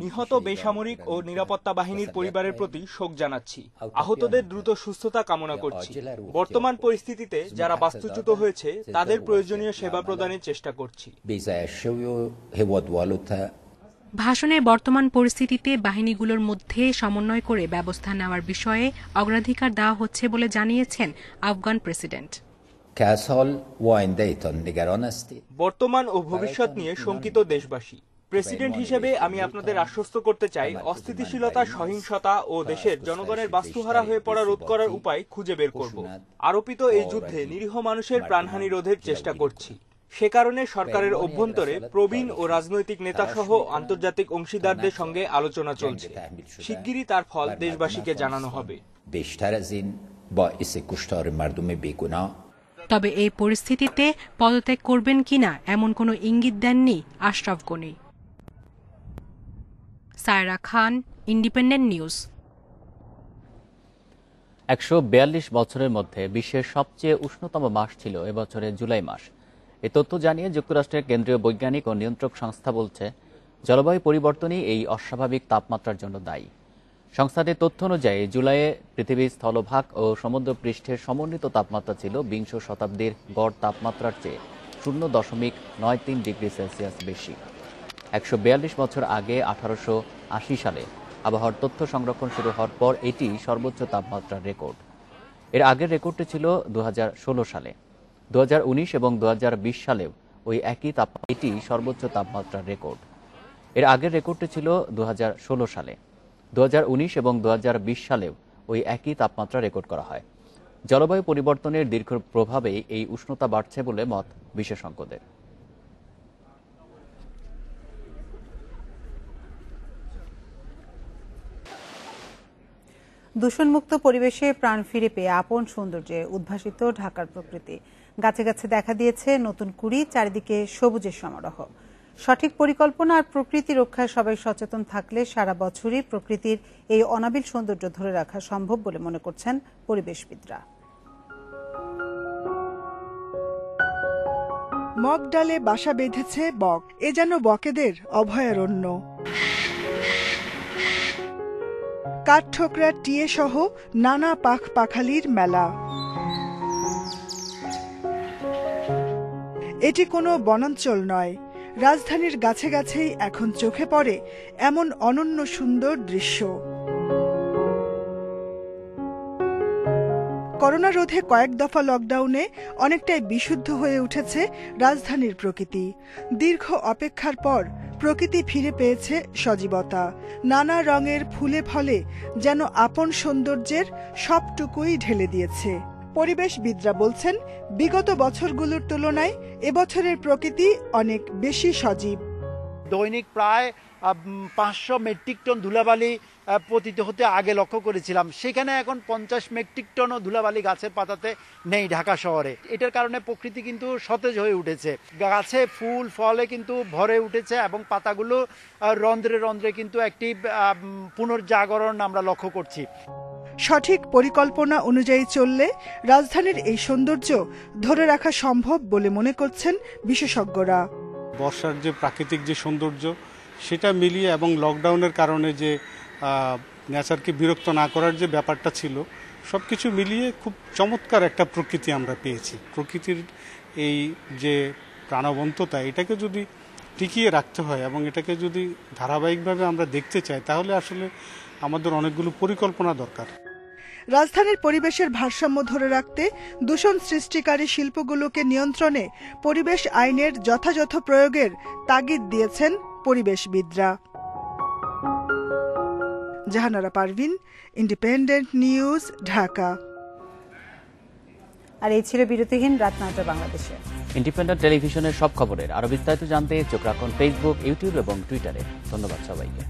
নিহত বেসামরিক ও নিরাপত্তা বাহিনীর পরিবারের প্রতি শোক জানাচ্ছি। আহতদের দ্রুত সুস্থতা কামনা করছি। বর্তমান পরিস্থিতিতে যারা বাস্তুচ্যুত হয়েছে তাদের প্রয়োজনীয় সেবা প্রদানের চেষ্টা করছি। ভাষণে বর্তমান পরিস্থিতিতে বাহিনীগুলোর মধ্যে সমন্বয় করে ব্যবস্থা নেওয়ার বিষয়ে অগ্রাধিকার দেওয়া হচ্ছে বলে জানিয়েছেন আফগান প্রেসিডেন্ট। বর্তমান ও ভবিষ্যৎ নিয়ে শঙ্কিত দেশবাসী। প্রেসিডেন্ট হিসেবে আমি আপনাদের আশ্বস্ত করতে চাই, অস্থিতিশীলতা, সহিংসতা ও দেশের জনগণের বাস্তুহারা হয়ে পড়া রোধ করার উপায় খুঁজে বের করব। আরোপিত এই যুদ্ধে নিরীহ মানুষের প্রাণহানি রোধের চেষ্টা করছি। সে কারণে সরকারের অভ্যন্তরে প্রবীণ ও রাজনৈতিক নেতা সহ আন্তর্জাতিক অংশীদারদের সঙ্গে আলোচনা চলছে। শিগগিরই তার ফল দেশবাসীকে জানানো হবে। তবে এই পরিস্থিতিতে পদত্যাগ করবেন কিনা এমন কোনো ইঙ্গিত দেননি আশরাফ গনি। সায়রা খান, ইন্ডিপেন্ডেন্ট নিউজ। 142 বছরের মধ্যে বিশ্বের সবচেয়ে উষ্ণতম মাস ছিল এবছরের জুলাই মাস। এই তথ্য জানিয়ে যুক্তরাষ্ট্রের কেন্দ্রীয় বৈজ্ঞানিক ও নিয়ন্ত্রক সংস্থা বলছে, জলবায়ু পরিবর্তনই এই অস্বাভাবিক তাপমাত্রার জন্য দায়ী। সংস্থাটির তথ্য অনুযায়ী জুলাইয়ে পৃথিবীর স্থলভাগ ও সমুদ্রপৃষ্ঠের সমন্বিত তাপমাত্রা ছিল বিংশ শতাব্দীর গড় তাপমাত্রার চেয়ে 0.93 ডিগ্রি সেলসিয়াস বেশি। 142 বছর আগে 1880 সালে আবহাওয়ার তথ্য সংরক্ষণ শুরু হওয়ার পর এটি সর্বোচ্চ তাপমাত্রার রেকর্ড। এর আগের রেকর্ডটি ছিল 2016 সালে। 2019 এবং 2020 সালেও ওই একই এটি সর্বোচ্চ তাপমাত্রার রেকর্ড। এর আগের রেকর্ডটি ছিল 2016 সালে। 2019 এবং 2020 সালেও ওই একই তাপমাত্রা রেকর্ড করা হয়। জলবায়ু পরিবর্তনের দীর্ঘ প্রভাবে এই উষ্ণতা বাড়ছে বলে মত বিশেষজ্ঞদের। দূষণমুক্ত পরিবেশে প্রাণ ফিরে পেয়ে আপন সৌন্দর্যে উদ্ভাসিত ঢাকার প্রকৃতি। গাছে গাছে দেখা দিয়েছে নতুন কুড়ি, চারিদিকে সবুজের সমারোহ। সঠিক পরিকল্পনা আর প্রকৃতি রক্ষায় সবাই সচেতন থাকলে সারা বছরই প্রকৃতির এই অনাবিল সৌন্দর্য ধরে রাখা সম্ভব বলে মনে করছেন পরিবেশবিদরা। মগডালে বাসা বেঁধেছে বক, এ যেন বকেদের অভয়ারণ্য। কাঠঠোকরা, টিয়ে সহ নানা পাখ পাখালির মেলা। এটি কোনো বনাঞ্চল নয়, রাজধানীর গাছে গাছেই এখন চোখে পড়ে এমন অনন্য সুন্দর দৃশ্য। করোনা রোধে কয়েক দফা লকডাউনে অনেকটাই বিশুদ্ধ হয়ে উঠেছে রাজধানীর প্রকৃতি। দীর্ঘ অপেক্ষার পর প্রকৃতি ফিরে পেয়েছে সজীবতা। নানা রঙের ফুলে ফলে যেন আপন সৌন্দর্যের সবটুকুই ঢেলে দিয়েছে। পরিবেশবিদরা বলছেন, বিগত বছরগুলোর তুলনায় এবছরের প্রকৃতি অনেক বেশি সজীব। দৈনিক প্রায় 500 মেট্রিক টন ধুলাবালি পতিত হতে আগে লক্ষ্য করেছিলাম, সেখানে এখন 50 মেট্রিক টনও ধুলাবালি গাছের পাতাতে নেই ঢাকা শহরে। এটার কারণে প্রকৃতি কিন্তু সতেজ হয়ে উঠেছে, গাছে ফুল ফলে কিন্তু ভরে উঠেছে এবং পাতাগুলো রন্ধ্রে রন্ধ্রে কিন্তু একটি পুনর্জাগরণ আমরা লক্ষ্য করছি। সঠিক পরিকল্পনা অনুযায়ী চললে রাজধানীর এই সৌন্দর্য ধরে রাখা সম্ভব বলে মনে করছেন বিশেষজ্ঞরা। বর্ষার যে প্রাকৃতিক যে সৌন্দর্য সেটা মিলিয়ে এবং লকডাউনের কারণে যে নেচারকে বিরক্ত না করার যে ব্যাপারটা ছিল, সব কিছু মিলিয়ে খুব চমৎকার একটা প্রকৃতি আমরা পেয়েছি। প্রকৃতির এই যে প্রাণবন্ততা, এটাকে যদি টিকিয়ে রাখতে হয় এবং এটাকে যদি ধারাবাহিকভাবে আমরা দেখতে চাই, তাহলে আসলে আমাদের অনেকগুলো পরিকল্পনা দরকার। রাজধানীর পরিবেশের ভারসাম্য ধরে রাখতে দূষণ সৃষ্টিকারী শিল্পগুলোকে নিয়ন্ত্রণে পরিবেশ আইনের যথাযথ প্রয়োগের তাগিদ দিয়েছেন পরিবেশবিদরা। Jahanara Parvin, Independent News, Dhaka. আর এই ছিল বিরতিহীন রাত 9টা বাংলাদেশে। ইন্ডিপেন্ডেন্ট টেলিভিশনের সব খবরের আরো বিস্তারিত জানতে চোখ রাখুন ফেসবুক, ইউটিউব এবং টুইটারে। ধন্যবাদ সবাইকে।